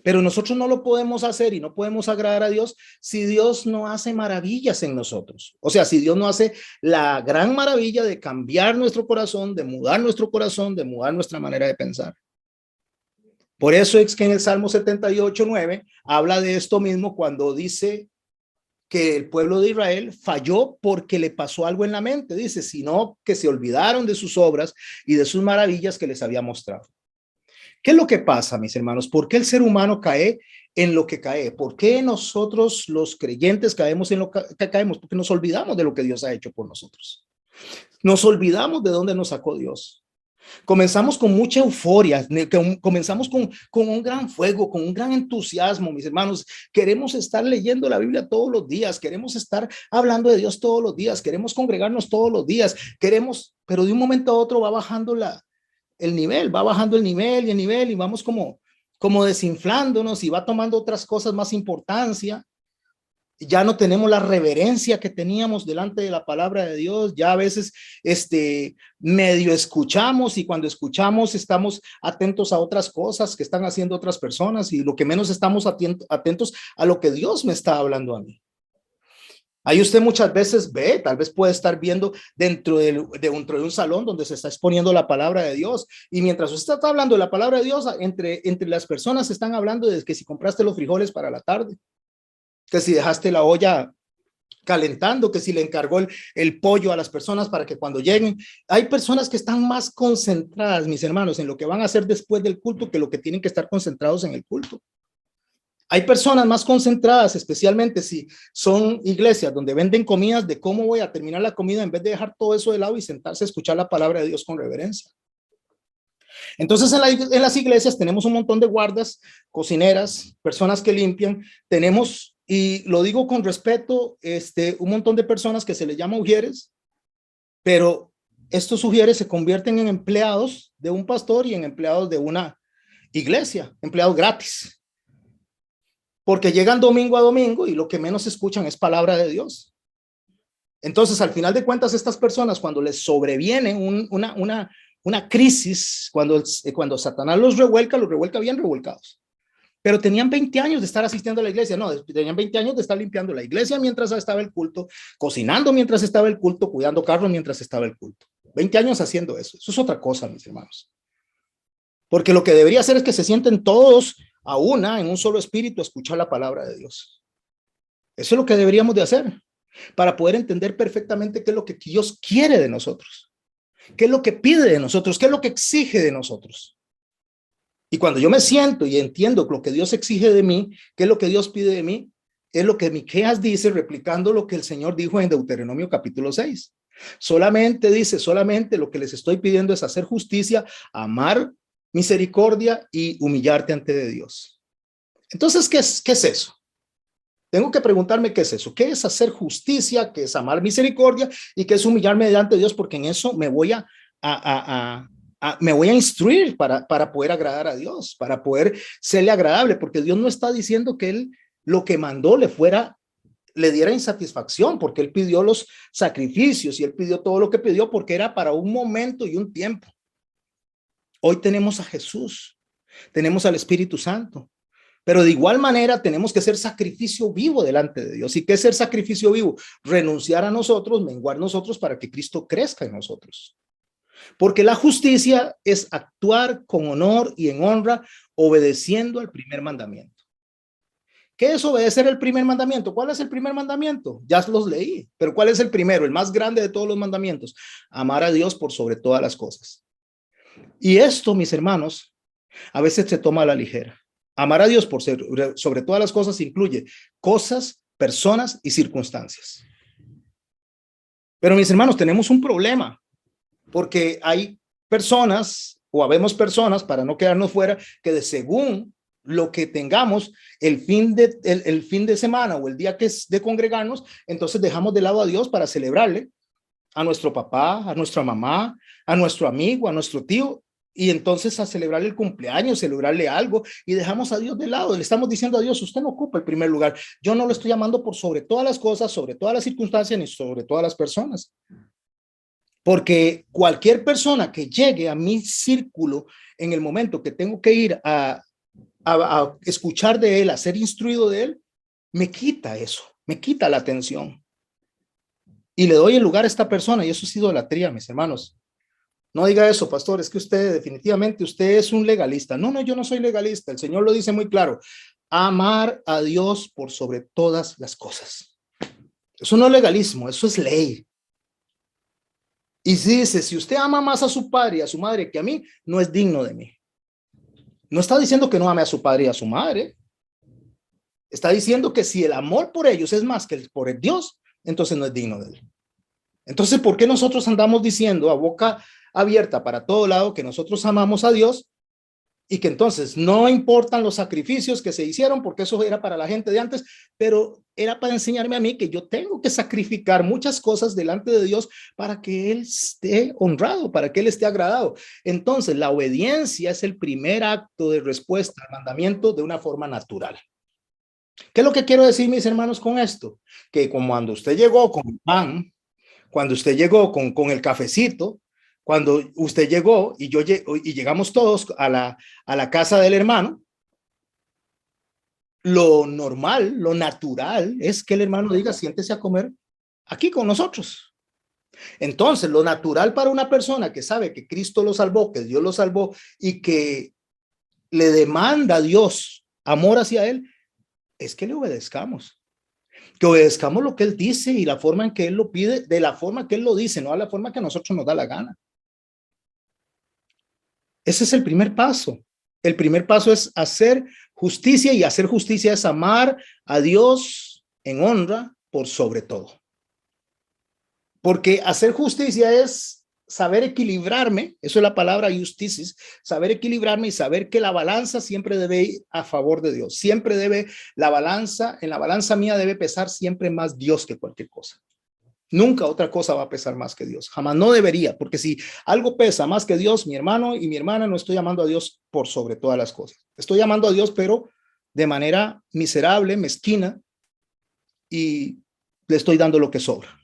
Pero nosotros no lo podemos hacer y no podemos agradar a Dios si Dios no hace maravillas en nosotros. O sea, si Dios no hace la gran maravilla de cambiar nuestro corazón, de mudar nuestro corazón, de mudar nuestra manera de pensar. Por eso es que en el Salmo 78:9 habla de esto mismo cuando dice que el pueblo de Israel falló porque le pasó algo en la mente. Dice, sino que se olvidaron de sus obras y de sus maravillas que les había mostrado. ¿Qué es lo que pasa, mis hermanos? ¿Por qué el ser humano cae en lo que cae? ¿Por qué nosotros los creyentes caemos en lo que caemos? Porque nos olvidamos de lo que Dios ha hecho por nosotros. Nos olvidamos de dónde nos sacó Dios. Comenzamos con mucha euforia, comenzamos con un gran fuego, con un gran entusiasmo, mis hermanos. Queremos estar leyendo la Biblia todos los días, queremos estar hablando de Dios todos los días, queremos congregarnos todos los días, pero de un momento a otro va bajando el nivel, va bajando el nivel y el nivel y vamos como desinflándonos y va tomando otras cosas más importancia. Ya no tenemos la reverencia que teníamos delante de la palabra de Dios. Ya a veces medio escuchamos y cuando escuchamos estamos atentos a otras cosas que están haciendo otras personas y lo que menos estamos atentos a lo que Dios me está hablando a mí. Ahí usted muchas veces ve, tal vez puede estar viendo dentro de un salón donde se está exponiendo la palabra de Dios y mientras usted está hablando de la palabra de Dios, entre las personas están hablando de que si compraste los frijoles para la tarde, que si dejaste la olla calentando, que si le encargó el pollo a las personas para que cuando lleguen. Hay personas que están más concentradas, mis hermanos, en lo que van a hacer después del culto que lo que tienen que estar concentrados en el culto. Hay personas más concentradas, especialmente si son iglesias donde venden comidas, de cómo voy a terminar la comida en vez de dejar todo eso de lado y sentarse a escuchar la palabra de Dios con reverencia. Entonces en las iglesias tenemos un montón de guardas, cocineras, personas que limpian, tenemos, y lo digo con respeto, un montón de personas que se les llama ujieres, pero estos ujieres se convierten en empleados de un pastor y en empleados de una iglesia, empleados gratis. Porque llegan domingo a domingo y lo que menos escuchan es palabra de Dios. Entonces, al final de cuentas, estas personas, cuando les sobreviene una crisis, cuando Satanás los revuelca bien revuelcados. Pero tenían 20 años de estar asistiendo a la iglesia, no, tenían 20 años de estar limpiando la iglesia mientras estaba el culto, cocinando mientras estaba el culto, cuidando carros mientras estaba el culto. 20 años haciendo eso. Eso es otra cosa, mis hermanos. Porque lo que debería hacer es que se sienten todos a una, en un solo espíritu, a escuchar la palabra de Dios. Eso es lo que deberíamos de hacer para poder entender perfectamente qué es lo que Dios quiere de nosotros, qué es lo que pide de nosotros, qué es lo que exige de nosotros. Y cuando yo me siento y entiendo lo que Dios exige de mí, qué es lo que Dios pide de mí, es lo que Miqueas dice, replicando lo que el Señor dijo en Deuteronomio capítulo 6. Solamente lo que les estoy pidiendo es hacer justicia, amar misericordia y humillarte ante de Dios. Entonces, ¿qué es eso? Tengo que preguntarme qué es eso. ¿Qué es hacer justicia? ¿Qué es amar misericordia? ¿Y qué es humillarme delante de Dios? Porque en eso me voy me voy a instruir para poder agradar a Dios, para poder serle agradable, porque Dios no está diciendo que Él lo que mandó le diera insatisfacción, porque Él pidió los sacrificios y Él pidió todo lo que pidió porque era para un momento y un tiempo. Hoy tenemos a Jesús, tenemos al Espíritu Santo, pero de igual manera tenemos que ser sacrificio vivo delante de Dios. ¿Y qué es ser sacrificio vivo? Renunciar a nosotros, menguar nosotros para que Cristo crezca en nosotros. Porque la justicia es actuar con honor y en honra, obedeciendo al primer mandamiento. ¿Qué es obedecer el primer mandamiento? ¿Cuál es el primer mandamiento? Ya los leí, pero ¿cuál es el primero? El más grande de todos los mandamientos. Amar a Dios por sobre todas las cosas. Y esto, mis hermanos, a veces se toma a la ligera. Amar a Dios por sobre todas las cosas incluye cosas, personas y circunstancias. Pero mis hermanos, tenemos un problema porque hay personas o habemos personas, para no quedarnos fuera, que de según lo que tengamos el fin de semana o el día que es de congregarnos, entonces dejamos de lado a Dios para celebrarle a nuestro papá, a nuestra mamá, a nuestro amigo, a nuestro tío, y entonces a celebrarle el cumpleaños, celebrarle algo, y dejamos a Dios de lado. Le estamos diciendo a Dios, usted no ocupa el primer lugar. Yo no lo estoy llamando por sobre todas las cosas, sobre todas las circunstancias, ni sobre todas las personas. Porque cualquier persona que llegue a mi círculo en el momento que tengo que ir a escuchar de él, a ser instruido de él, me quita eso, me quita la atención. Y le doy el lugar a esta persona, y eso es idolatría, mis hermanos. No diga eso, pastor, es que usted definitivamente, usted es un legalista. No, no, yo no soy legalista. El Señor lo dice muy claro. Amar a Dios por sobre todas las cosas. Eso no es legalismo, eso es ley. Y si dice, si usted ama más a su padre y a su madre que a mí, no es digno de mí. No está diciendo que no ame a su padre y a su madre. Está diciendo que si el amor por ellos es más que por el Dios, entonces no es digno de él. Entonces, ¿por qué nosotros andamos diciendo a boca abierta para todo lado que nosotros amamos a Dios y que entonces no importan los sacrificios que se hicieron, porque eso era para la gente de antes, pero era para enseñarme a mí que yo tengo que sacrificar muchas cosas delante de Dios para que Él esté honrado, para que Él esté agradado? Entonces, la obediencia es el primer acto de respuesta al mandamiento de una forma natural. ¿Qué es lo que quiero decir, mis hermanos, con esto? Que como cuando usted llegó con el pan, cuando usted llegó con el cafecito, cuando usted llegó y llegamos todos a la casa del hermano, lo normal, lo natural es que el hermano diga, siéntese a comer aquí con nosotros. Entonces, lo natural para una persona que sabe que Cristo lo salvó, que Dios lo salvó y que le demanda a Dios amor hacia él, es que le obedezcamos. Que obedezcamos lo que él dice y la forma en que él lo pide, de la forma que él lo dice, no a la forma que a nosotros nos da la gana. Ese es el primer paso. El primer paso es hacer justicia, y hacer justicia es amar a Dios en honra por sobre todo. Porque hacer justicia es saber equilibrarme, eso es la palabra justicia, saber equilibrarme y saber que la balanza siempre debe ir a favor de Dios. Siempre debe, en la balanza mía debe pesar siempre más Dios que cualquier cosa. Nunca otra cosa va a pesar más que Dios. Jamás, no debería, porque si algo pesa más que Dios, mi hermano y mi hermana, no estoy llamando a Dios por sobre todas las cosas. Estoy llamando a Dios, pero de manera miserable, mezquina, y le estoy dando lo que sobra.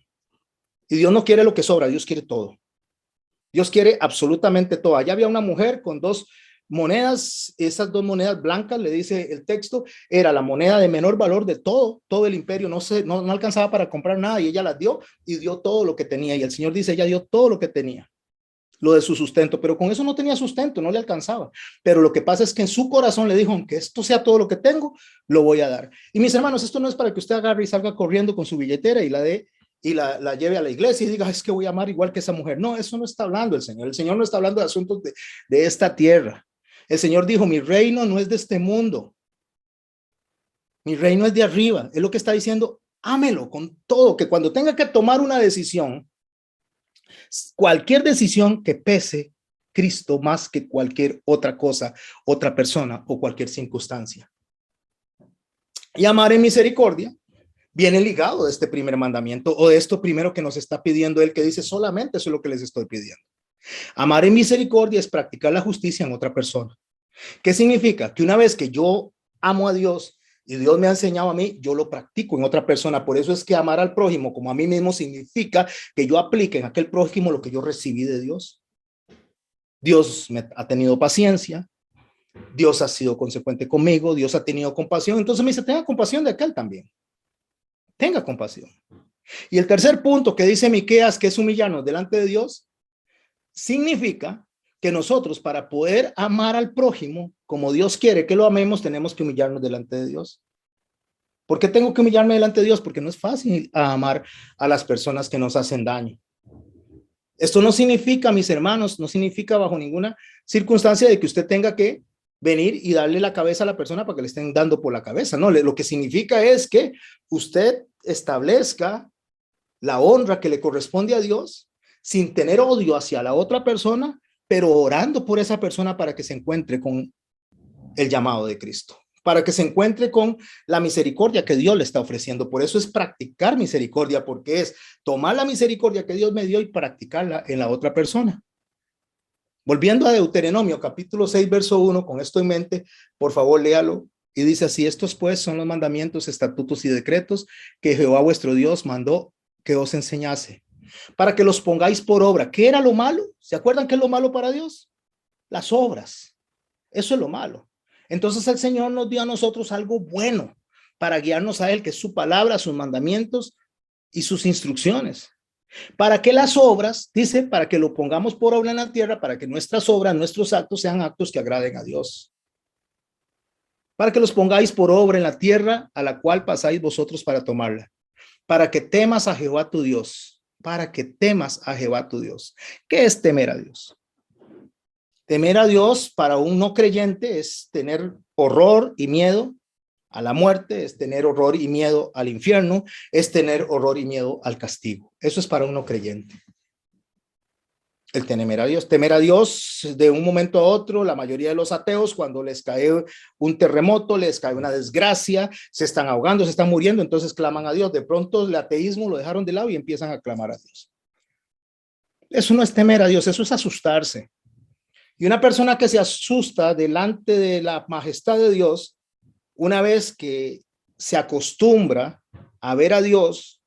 Y Dios no quiere lo que sobra, Dios quiere todo. Dios quiere absolutamente todo. Allá había una mujer con dos monedas, esas dos monedas blancas, le dice el texto, era la moneda de menor valor de todo el imperio, no alcanzaba para comprar nada, y ella las dio y dio todo lo que tenía. Y el Señor dice, ella dio todo lo que tenía, lo de su sustento, pero con eso no tenía sustento, no le alcanzaba. Pero lo que pasa es que en su corazón le dijo, aunque esto sea todo lo que tengo, lo voy a dar. Y mis hermanos, esto no es para que usted agarre y salga corriendo con su billetera y la dé y la lleve a la iglesia y diga, es que voy a amar igual que esa mujer. No, eso no está hablando el Señor. El Señor no está hablando de asuntos de esta tierra. El Señor dijo, mi reino no es de este mundo. Mi reino es de arriba. Es lo que está diciendo, ámelo con todo, que cuando tenga que tomar una decisión, cualquier decisión que pese Cristo más que cualquier otra cosa, otra persona o cualquier circunstancia. Y amar en misericordia viene ligado de este primer mandamiento, o de esto primero que nos está pidiendo él, que dice solamente eso es lo que les estoy pidiendo. Amar en misericordia es practicar la justicia en otra persona. ¿Qué significa? Que una vez que yo amo a Dios y Dios me ha enseñado a mí, yo lo practico en otra persona. Por eso es que amar al prójimo como a mí mismo significa que yo aplique en aquel prójimo lo que yo recibí de Dios. Dios me ha tenido paciencia, Dios ha sido consecuente conmigo, Dios ha tenido compasión. Entonces me dice, tenga compasión de aquel también. Tenga compasión. Y el tercer punto que dice Miqueas, que es humillarnos delante de Dios, significa que nosotros, para poder amar al prójimo como Dios quiere que lo amemos, tenemos que humillarnos delante de Dios. ¿Por qué tengo que humillarme delante de Dios? Porque no es fácil amar a las personas que nos hacen daño. Esto no significa, mis hermanos, no significa bajo ninguna circunstancia de que usted tenga que venir y darle la cabeza a la persona para que le estén dando por la cabeza. No, lo que significa es que usted establezca la honra que le corresponde a Dios sin tener odio hacia la otra persona, pero orando por esa persona para que se encuentre con el llamado de Cristo, para que se encuentre con la misericordia que Dios le está ofreciendo. Por eso es practicar misericordia, porque es tomar la misericordia que Dios me dio y practicarla en la otra persona. Volviendo a Deuteronomio, capítulo 6, verso 1, con esto en mente, por favor, léalo. Y dice así: estos pues son los mandamientos, estatutos y decretos que Jehová vuestro Dios mandó que os enseñase, para que los pongáis por obra. ¿Qué era lo malo? ¿Se acuerdan qué es lo malo para Dios? Las obras. Eso es lo malo. Entonces el Señor nos dio a nosotros algo bueno para guiarnos a Él, que es su palabra, sus mandamientos y sus instrucciones. ¿Para qué las obras? Dice, para que lo pongamos por obra en la tierra, para que nuestras obras, nuestros actos sean actos que agraden a Dios. Para que los pongáis por obra en la tierra a la cual pasáis vosotros para tomarla. Para que temas a Jehová tu Dios. Para que temas a Jehová tu Dios. ¿Qué es temer a Dios? Temer a Dios para un no creyente es tener horror y miedo a la muerte, es tener horror y miedo al infierno, es tener horror y miedo al castigo. Eso es para un no creyente. El temer a Dios de un momento a otro, la mayoría de los ateos, cuando les cae un terremoto, les cae una desgracia, se están ahogando, se están muriendo, entonces claman a Dios. De pronto el ateísmo lo dejaron de lado y empiezan a clamar a Dios. Eso no es temer a Dios, eso es asustarse. Y una persona que se asusta delante de la majestad de Dios, una vez que se acostumbra a ver a Dios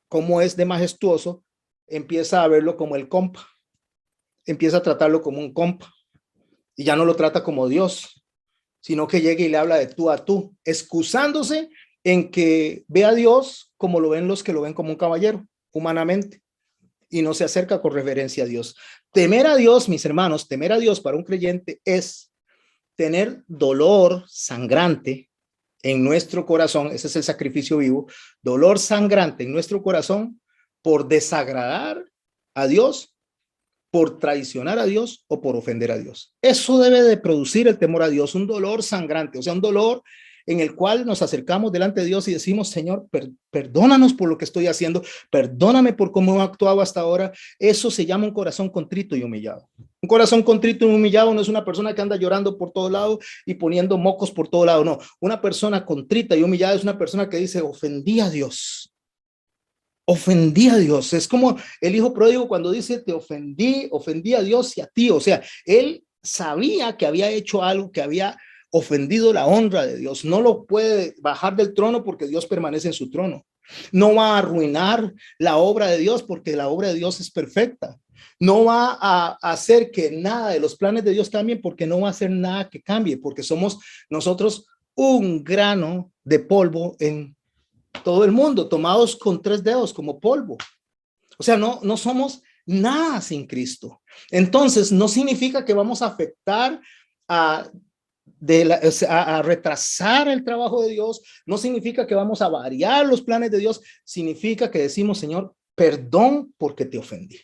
como es de majestuoso, empieza a verlo como el compa, empieza a tratarlo como un compa y ya no lo trata como Dios, sino que llega y le habla de tú a tú, excusándose en que ve a Dios como lo ven los que lo ven como un caballero, humanamente, y no se acerca con reverencia a Dios. Temer a Dios, mis hermanos, temer a Dios para un creyente es tener dolor sangrante en nuestro corazón. Ese es el sacrificio vivo, dolor sangrante en nuestro corazón por desagradar a Dios, por traicionar a Dios o por ofender a Dios. Eso debe de producir el temor a Dios, un dolor sangrante, o sea, un dolor en el cual nos acercamos delante de Dios y decimos: Señor, perdónanos por lo que estoy haciendo, perdóname por cómo he actuado hasta ahora. Eso se llama un corazón contrito y humillado. Un corazón contrito y humillado no es una persona que anda llorando por todo lado y poniendo mocos por todo lado, no. Una persona contrita y humillada es una persona que dice: ofendí a Dios. Ofendí a Dios. Es como el hijo pródigo cuando dice: te ofendí a Dios y a ti. O sea, él sabía que había hecho algo, que había ofendido la honra de Dios. No lo puede bajar del trono porque Dios permanece en su trono. No va a arruinar la obra de Dios porque la obra de Dios es perfecta. No va a hacer que nada de los planes de Dios cambien porque no va a hacer nada que cambie, porque somos nosotros un grano de polvo en todo el mundo, tomados con 3 dedos como polvo. O sea, no somos nada sin Cristo. Entonces, no significa que vamos a afectar a retrasar el trabajo de Dios, no significa que vamos a variar los planes de Dios, significa que decimos: Señor, perdón porque te ofendí.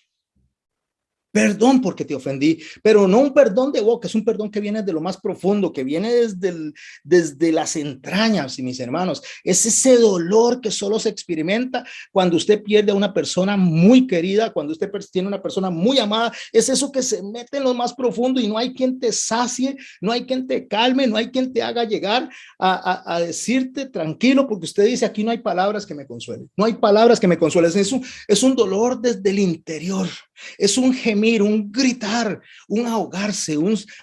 Perdón porque te ofendí, pero no un perdón de boca, es un perdón que viene de lo más profundo, que viene desde las entrañas, mis hermanos. Es ese dolor que solo se experimenta cuando usted pierde a una persona muy querida, cuando usted tiene una persona muy amada. Es eso que se mete en lo más profundo y no hay quien te sacie, no hay quien te calme, no hay quien te haga llegar a decirte tranquilo, porque usted dice: aquí no hay palabras que me consuelen, no hay palabras que me consuelen. Es un dolor desde el interior. Es un gemir, un gritar, un ahogarse,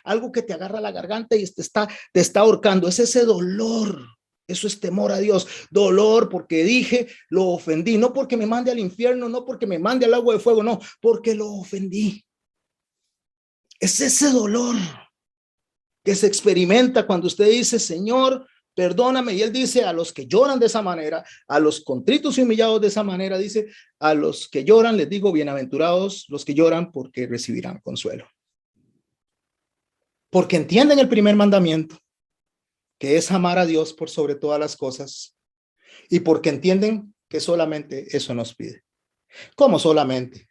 algo que te agarra la garganta y te está ahorcando. Es ese dolor. Eso es temor a Dios. Dolor porque dije, lo ofendí. No porque me mande al infierno, no porque me mande al agua de fuego, no, porque lo ofendí. Es ese dolor que se experimenta cuando usted dice: Señor, perdóname. Y él dice: a los que lloran de esa manera, a los contritos y humillados de esa manera, dice: a los que lloran les digo, bienaventurados los que lloran, porque recibirán consuelo. Porque entienden el primer mandamiento, que es amar a Dios por sobre todas las cosas, y porque entienden que solamente eso nos pide. ¿Cómo solamente?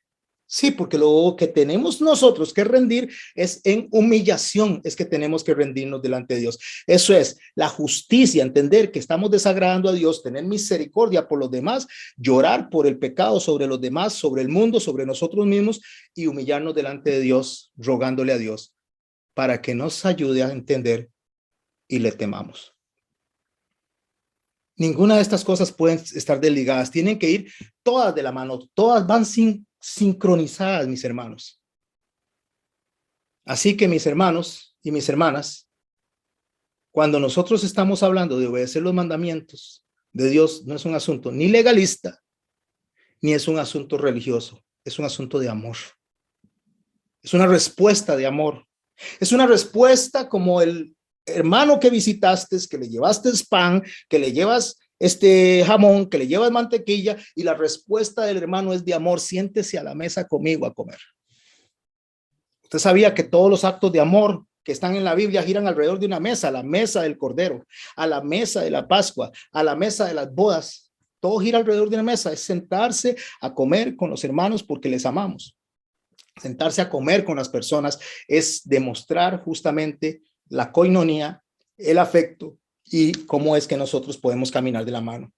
Sí, porque lo que tenemos nosotros que rendir es en humillación, es que tenemos que rendirnos delante de Dios. Eso es la justicia, entender que estamos desagradando a Dios, tener misericordia por los demás, llorar por el pecado sobre los demás, sobre el mundo, sobre nosotros mismos, y humillarnos delante de Dios, rogándole a Dios para que nos ayude a entender y le temamos. Ninguna de estas cosas pueden estar desligadas. Tienen que ir todas de la mano. Todas van sincronizadas, mis hermanos. Así que mis hermanos y mis hermanas, cuando nosotros estamos hablando de obedecer los mandamientos de Dios, no es un asunto ni legalista, ni es un asunto religioso. Es un asunto de amor. Es una respuesta de amor. Es una respuesta como el hermano que visitaste, que le llevaste pan, que le llevas jamón, que le llevas mantequilla, y la respuesta del hermano es de amor. Siéntese a la mesa conmigo a comer. Usted sabía que todos los actos de amor que están en la Biblia giran alrededor de una mesa, a la mesa del Cordero, a la mesa de la Pascua, a la mesa de las bodas. Todo gira alrededor de una mesa. Es sentarse a comer con los hermanos porque les amamos. Sentarse a comer con las personas es demostrar justamente la koinonía, el afecto y cómo es que nosotros podemos caminar de la mano.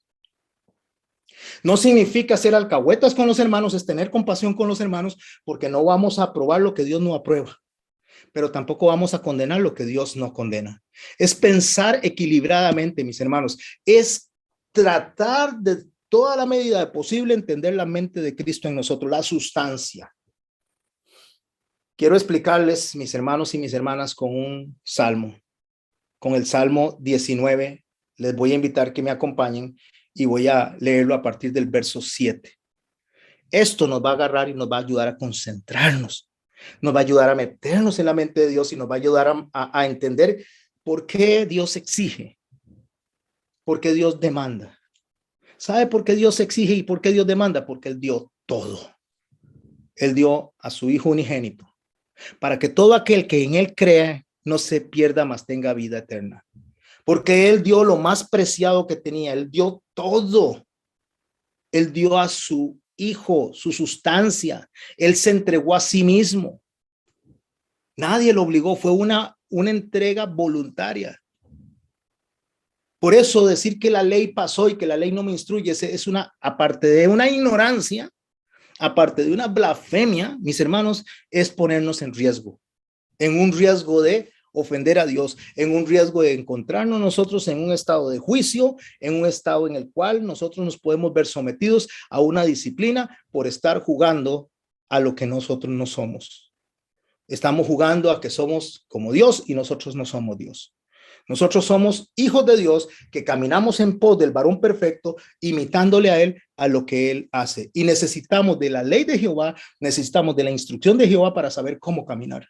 No significa ser alcahuetas con los hermanos, es tener compasión con los hermanos, porque no vamos a aprobar lo que Dios no aprueba, pero tampoco vamos a condenar lo que Dios no condena. Es pensar equilibradamente, mis hermanos, es tratar de toda la medida posible entender la mente de Cristo en nosotros, la sustancia. Quiero explicarles, mis hermanos y mis hermanas, con un salmo, con el Salmo 19. Les voy a invitar que me acompañen y voy a leerlo a partir del verso 7. Esto nos va a agarrar y nos va a ayudar a concentrarnos, nos va a ayudar a meternos en la mente de Dios y nos va a ayudar a entender por qué Dios exige, por qué Dios demanda. ¿Sabe por qué Dios exige y por qué Dios demanda? Porque Él dio todo. Él dio a su Hijo unigénito para que todo aquel que en Él crea no se pierda, mas tenga vida eterna. Porque Él dio lo más preciado que tenía. Él dio todo. Él dio a su Hijo, su sustancia. Él se entregó a sí mismo. Nadie lo obligó. Fue una entrega voluntaria. Por eso decir que la ley pasó y que la ley no me instruye es una, aparte de una ignorancia, aparte de una blasfemia, mis hermanos, es ponernos en riesgo, en un riesgo de ofender a Dios, en un riesgo de encontrarnos nosotros en un estado de juicio, en un estado en el cual nosotros nos podemos ver sometidos a una disciplina por estar jugando a lo que nosotros no somos. Estamos jugando a que somos como Dios y nosotros no somos Dios. Nosotros somos hijos de Dios que caminamos en pos del varón perfecto, imitándole a él, a lo que él hace. Y necesitamos de la ley de Jehová, necesitamos de la instrucción de Jehová para saber cómo caminar.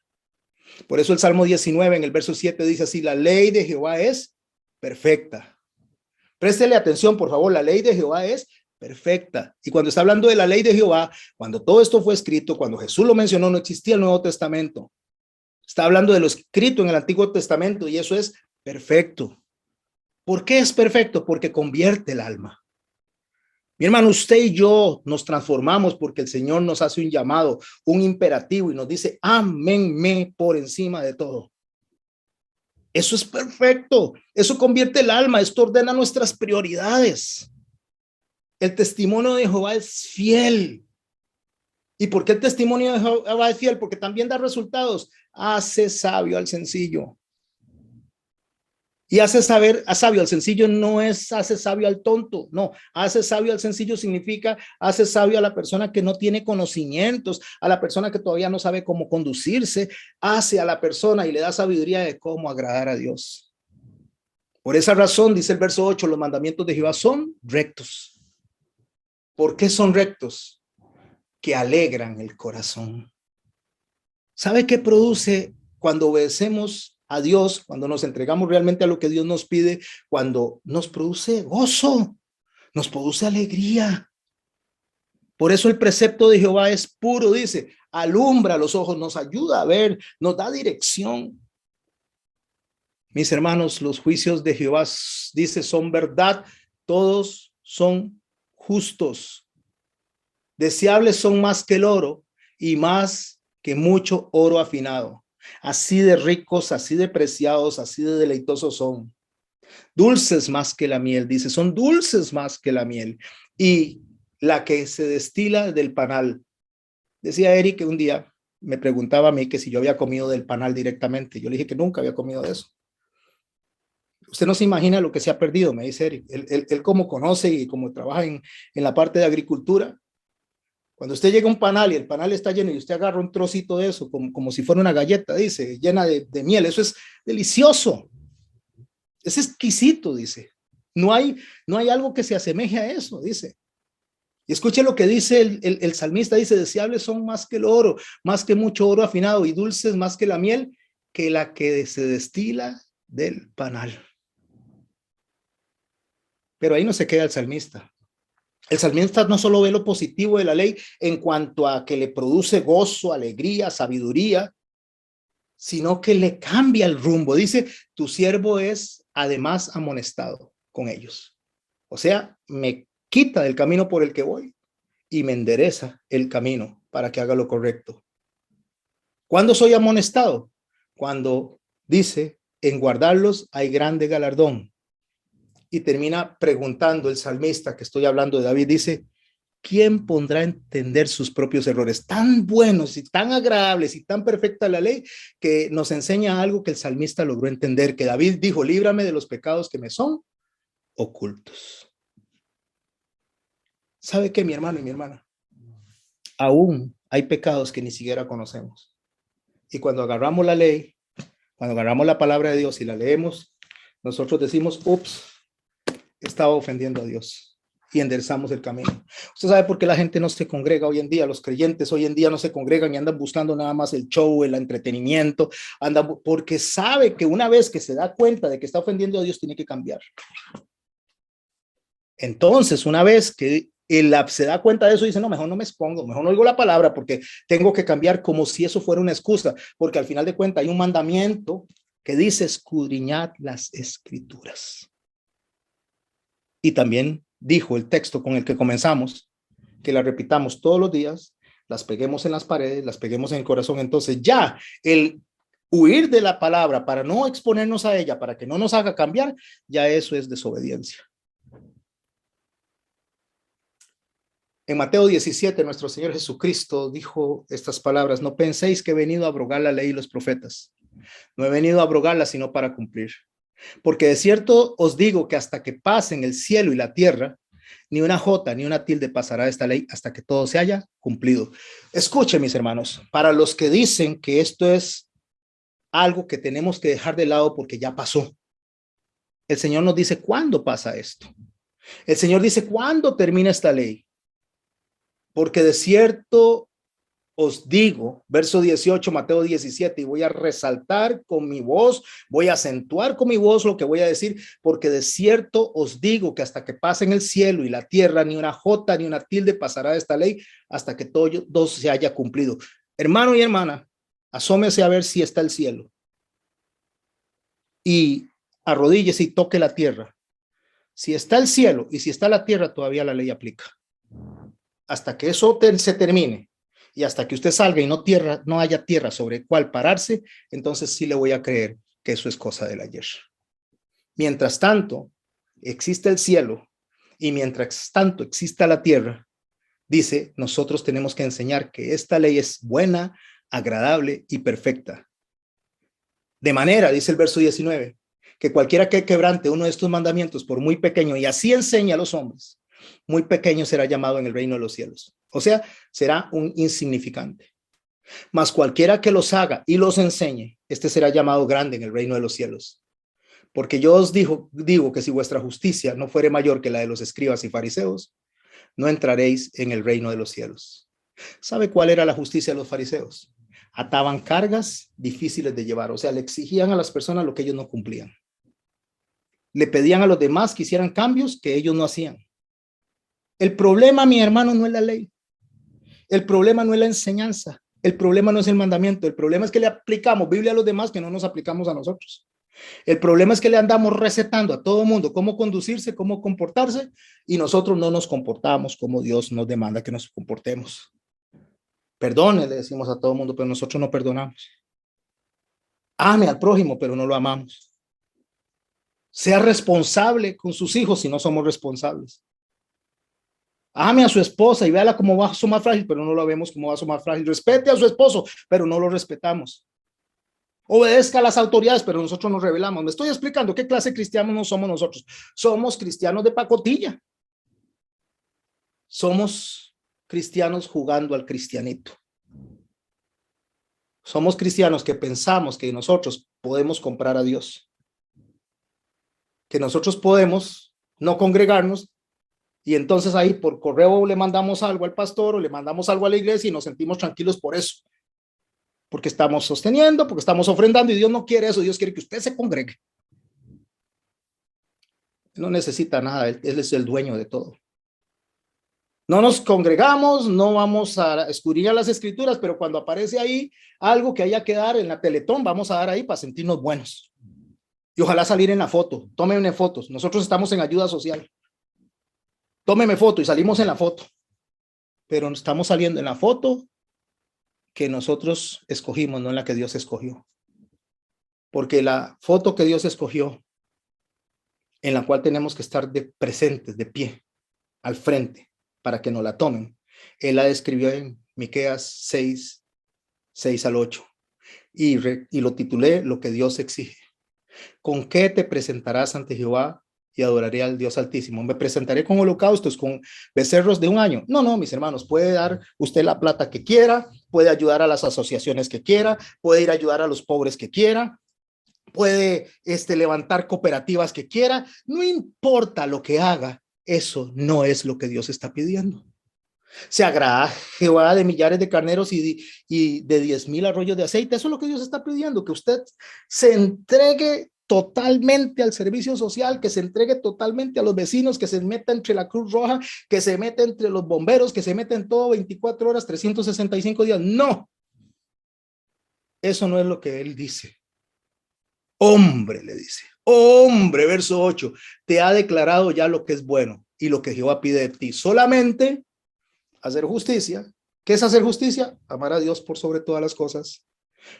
Por eso el Salmo 19 en el verso 7 dice así: la ley de Jehová es perfecta. Préstele atención, por favor, la ley de Jehová es perfecta. Y cuando está hablando de la ley de Jehová, cuando todo esto fue escrito, cuando Jesús lo mencionó, no existía el Nuevo Testamento. Está hablando de lo escrito en el Antiguo Testamento y eso es perfecto. ¿Por qué es perfecto? Porque convierte el alma. Mi hermano, usted y yo nos transformamos porque el Señor nos hace un llamado, un imperativo y nos dice, ámenme por encima de todo. Eso es perfecto. Eso convierte el alma. Esto ordena nuestras prioridades. El testimonio de Jehová es fiel. ¿Y por qué el testimonio de Jehová es fiel? Porque también da resultados. Hace sabio al sencillo. Y hace sabio al sencillo no es hace sabio al tonto, no, hace sabio al sencillo significa hace sabio a la persona que no tiene conocimientos, a la persona que todavía no sabe cómo conducirse, hace a la persona y le da sabiduría de cómo agradar a Dios. Por esa razón, dice el verso 8, los mandamientos de Jehová son rectos. ¿Por qué son rectos? Que alegran el corazón. ¿Sabe qué produce cuando obedecemos a Dios, cuando nos entregamos realmente a lo que Dios nos pide? Cuando nos produce gozo, nos produce alegría. Por eso el precepto de Jehová es puro, dice, alumbra los ojos, nos ayuda a ver, nos da dirección. Mis hermanos, los juicios de Jehová, dice, son verdad, todos son justos. Deseables son más que el oro y más que mucho oro afinado. Así de ricos, así de preciados, así de deleitosos son. Dulces más que la miel, dice, son dulces más que la miel. Y la que se destila del panal. Decía Eric que un día me preguntaba a mí que si yo había comido del panal directamente. Yo le dije que nunca había comido de eso. Usted no se imagina lo que se ha perdido, me dice Eric. Él como conoce y como trabaja en la parte de agricultura. Cuando usted llega a un panal y el panal está lleno y usted agarra un trocito de eso, como si fuera una galleta, dice, llena de miel, eso es delicioso. Es exquisito, dice. No hay algo que se asemeje a eso, dice. Y escuche lo que dice el salmista, dice, deseables son más que el oro, más que mucho oro afinado y dulces más que la miel, que la que se destila del panal. Pero ahí no se queda el salmista. El salmista no solo ve lo positivo de la ley en cuanto a que le produce gozo, alegría, sabiduría, sino que le cambia el rumbo. Dice, tu siervo es además amonestado con ellos. O sea, me quita del camino por el que voy y me endereza el camino para que haga lo correcto. ¿Cuándo soy amonestado? Cuando dice, en guardarlos hay grande galardón. Y termina preguntando el salmista, que estoy hablando de David, dice, ¿quién pondrá a entender sus propios errores? Tan buenos y tan agradables y tan perfecta la ley que nos enseña algo que el salmista logró entender, que David dijo, líbrame de los pecados que me son ocultos. ¿Sabe qué, mi hermano y mi hermana? Aún hay pecados que ni siquiera conocemos. Y cuando agarramos la ley, cuando agarramos la palabra de Dios y la leemos, nosotros decimos, ups, estaba ofendiendo a Dios y enderezamos el camino. Usted sabe por qué la gente no se congrega hoy en día, los creyentes hoy en día no se congregan y andan buscando nada más el show, el entretenimiento, andan porque sabe que una vez que se da cuenta de que está ofendiendo a Dios, tiene que cambiar. Entonces, una vez que él se da cuenta de eso, dice, no, mejor no me expongo, mejor no oigo la palabra porque tengo que cambiar, como si eso fuera una excusa, porque al final de cuentas hay un mandamiento que dice escudriñad las escrituras. Y también dijo el texto con el que comenzamos, que la repitamos todos los días, las peguemos en las paredes, las peguemos en el corazón. Entonces ya el huir de la palabra para no exponernos a ella, para que no nos haga cambiar, ya eso es desobediencia. En Mateo 17, nuestro Señor Jesucristo dijo estas palabras, no penséis que he venido a abrogar la ley y los profetas. No he venido a abrogarla, sino para cumplir. Porque de cierto os digo que hasta que pasen el cielo y la tierra, ni una jota ni una tilde pasará de esta ley hasta que todo se haya cumplido. Escuchen, mis hermanos, para los que dicen que esto es algo que tenemos que dejar de lado porque ya pasó, el Señor nos dice cuándo pasa esto. El Señor dice cuándo termina esta ley. Porque de cierto os digo, verso 18, Mateo 17, y voy a resaltar con mi voz, voy a acentuar con mi voz lo que voy a decir, porque de cierto os digo que hasta que pasen el cielo y la tierra, ni una jota ni una tilde pasará de esta ley hasta que todo se haya cumplido. Hermano y hermana, asómese a ver si está el cielo y arrodíllese y toque la tierra. Si está el cielo y si está la tierra, todavía la ley aplica. Hasta que eso se termine y hasta que usted salga y no haya tierra sobre cuál pararse, entonces sí le voy a creer que eso es cosa del ayer. Mientras tanto, existe el cielo y mientras tanto exista la tierra, dice, nosotros tenemos que enseñar que esta ley es buena, agradable y perfecta. De manera, dice el verso 19, que cualquiera que quebrante uno de estos mandamientos, por muy pequeño, y así enseña a los hombres, muy pequeño será llamado en el reino de los cielos. O sea, será un insignificante. Mas cualquiera que los haga y los enseñe, este será llamado grande en el reino de los cielos. Porque yo os digo que si vuestra justicia no fuere mayor que la de los escribas y fariseos, no entraréis en el reino de los cielos. ¿Sabe cuál era la justicia de los fariseos? Ataban cargas difíciles de llevar, o sea, le exigían a las personas lo que ellos no cumplían. Le pedían a los demás que hicieran cambios que ellos no hacían. El problema, mi hermano, no es la ley. El problema no es la enseñanza. El problema no es el mandamiento. El problema es que le aplicamos Biblia a los demás que no nos aplicamos a nosotros. El problema es que le andamos recetando a todo mundo cómo conducirse, cómo comportarse, y nosotros no nos comportamos como Dios nos demanda que nos comportemos. Perdone, le decimos a todo mundo, pero nosotros no perdonamos. Ame al prójimo, pero no lo amamos. Sea responsable con sus hijos si no somos responsables. Ame a su esposa y véala como vaso más frágil, pero no lo vemos como vaso más frágil. Respete a su esposo, pero no lo respetamos. Obedezca a las autoridades, pero nosotros nos rebelamos. Me estoy explicando qué clase de cristianos no somos nosotros. Somos cristianos de pacotilla. Somos cristianos jugando al cristianito. Somos cristianos que pensamos que nosotros podemos comprar a Dios. Que nosotros podemos no congregarnos y entonces ahí por correo le mandamos algo al pastor o le mandamos algo a la iglesia y nos sentimos tranquilos por eso. Porque estamos sosteniendo, porque estamos ofrendando y Dios no quiere eso. Dios quiere que usted se congregue. No necesita nada, Él es el dueño de todo. No nos congregamos, no vamos a escudriñar las escrituras, pero cuando aparece ahí algo que haya que dar en la Teletón, vamos a dar ahí para sentirnos buenos. Y ojalá salir en la foto. Tómenme fotos. Nosotros estamos en ayuda social. Tómeme foto y salimos en la foto. Pero estamos saliendo en la foto que nosotros escogimos, no en la que Dios escogió. Porque la foto que Dios escogió, en la cual tenemos que estar presentes, de pie, al frente, para que nos la tomen. Él la describió en Miqueas 6:6-8. Y lo titulé Lo que Dios exige. ¿Con qué te presentarás ante Jehová? Y adoraré al Dios Altísimo. ¿Me presentaré con holocaustos, con becerros de un año? No, mis hermanos, puede dar usted la plata que quiera, puede ayudar a las asociaciones que quiera, puede ir a ayudar a los pobres que quiera, puede levantar cooperativas que quiera, no importa lo que haga, eso no es lo que Dios está pidiendo. Se agrada Jehová de millares de carneros y de 10,000 arroyos de aceite. Eso es lo que Dios está pidiendo, que usted se entregue totalmente al servicio social, que se entregue totalmente a los vecinos, que se meta entre la Cruz Roja, que se meta entre los bomberos, que se meta en todo 24 horas, 365 días. No, eso no es lo que él dice. Hombre, le dice, hombre, verso 8, te ha declarado ya lo que es bueno y lo que Jehová pide de ti. Solamente hacer justicia. ¿Qué es hacer justicia? Amar a Dios por sobre todas las cosas.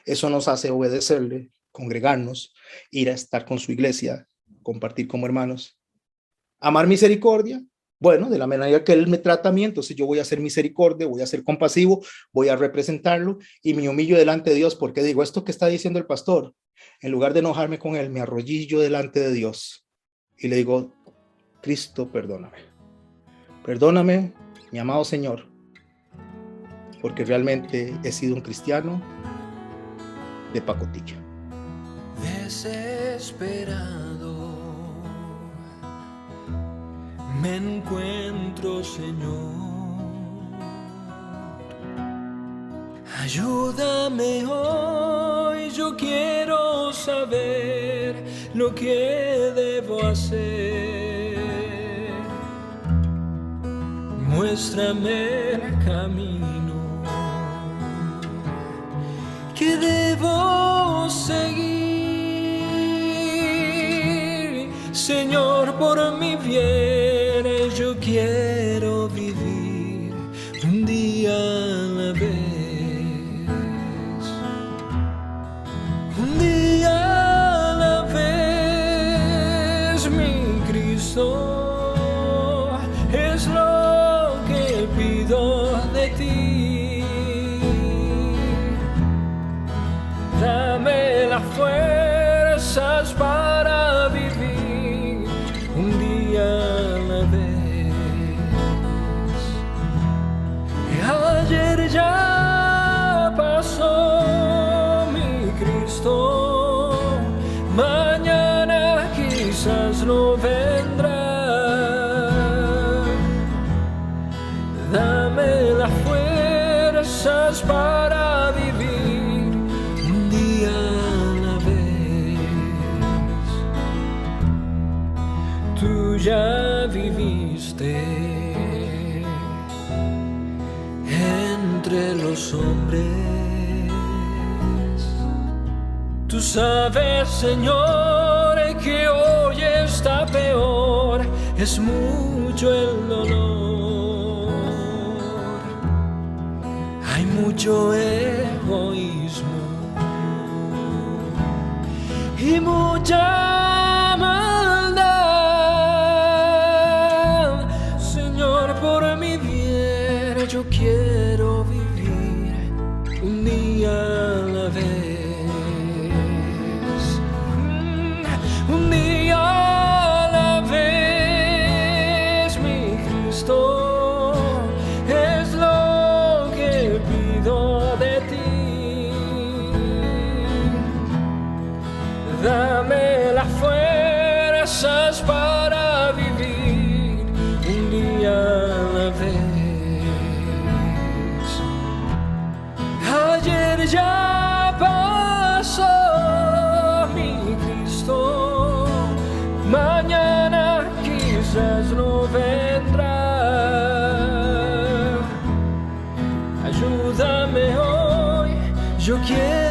Eso nos hace obedecerle, congregarnos, ir a estar con su iglesia, compartir como hermanos. Amar misericordia. Bueno, de la manera que Él me trata a mí, entonces yo voy a hacer misericordia, voy a ser compasivo, voy a representarlo y me humillo delante de Dios, porque digo, esto que está diciendo el pastor, en lugar de enojarme con él, me arrodillo delante de Dios y le digo, Cristo, perdóname. Perdóname, mi amado Señor, porque realmente he sido un cristiano de pacotilla. Desesperado me encuentro, Señor. Ayúdame hoy, yo quiero saber lo que debo hacer. Muéstrame el camino que debo seguir. Señor, por mi bien yo quiero vivir un día a la vez. Un día a la vez, mi Cristo, es lo que pido de ti. Dame las fuerzas para vivir un día a la vez. Ayer ya pasó, mi Cristo, mañana quizás no vendrá. Dame las fuerzas para vivir un día a la vez. Tú ya viviste entre los hombres. Tú sabes, Señor, que hoy está peor, es mucho el dolor. Hay mucho egoísmo y mucha maldad. Señor, por mi bien yo quiero vivir un día a la vez. quizás no vendrá. Ayúdame hoy, yo quiero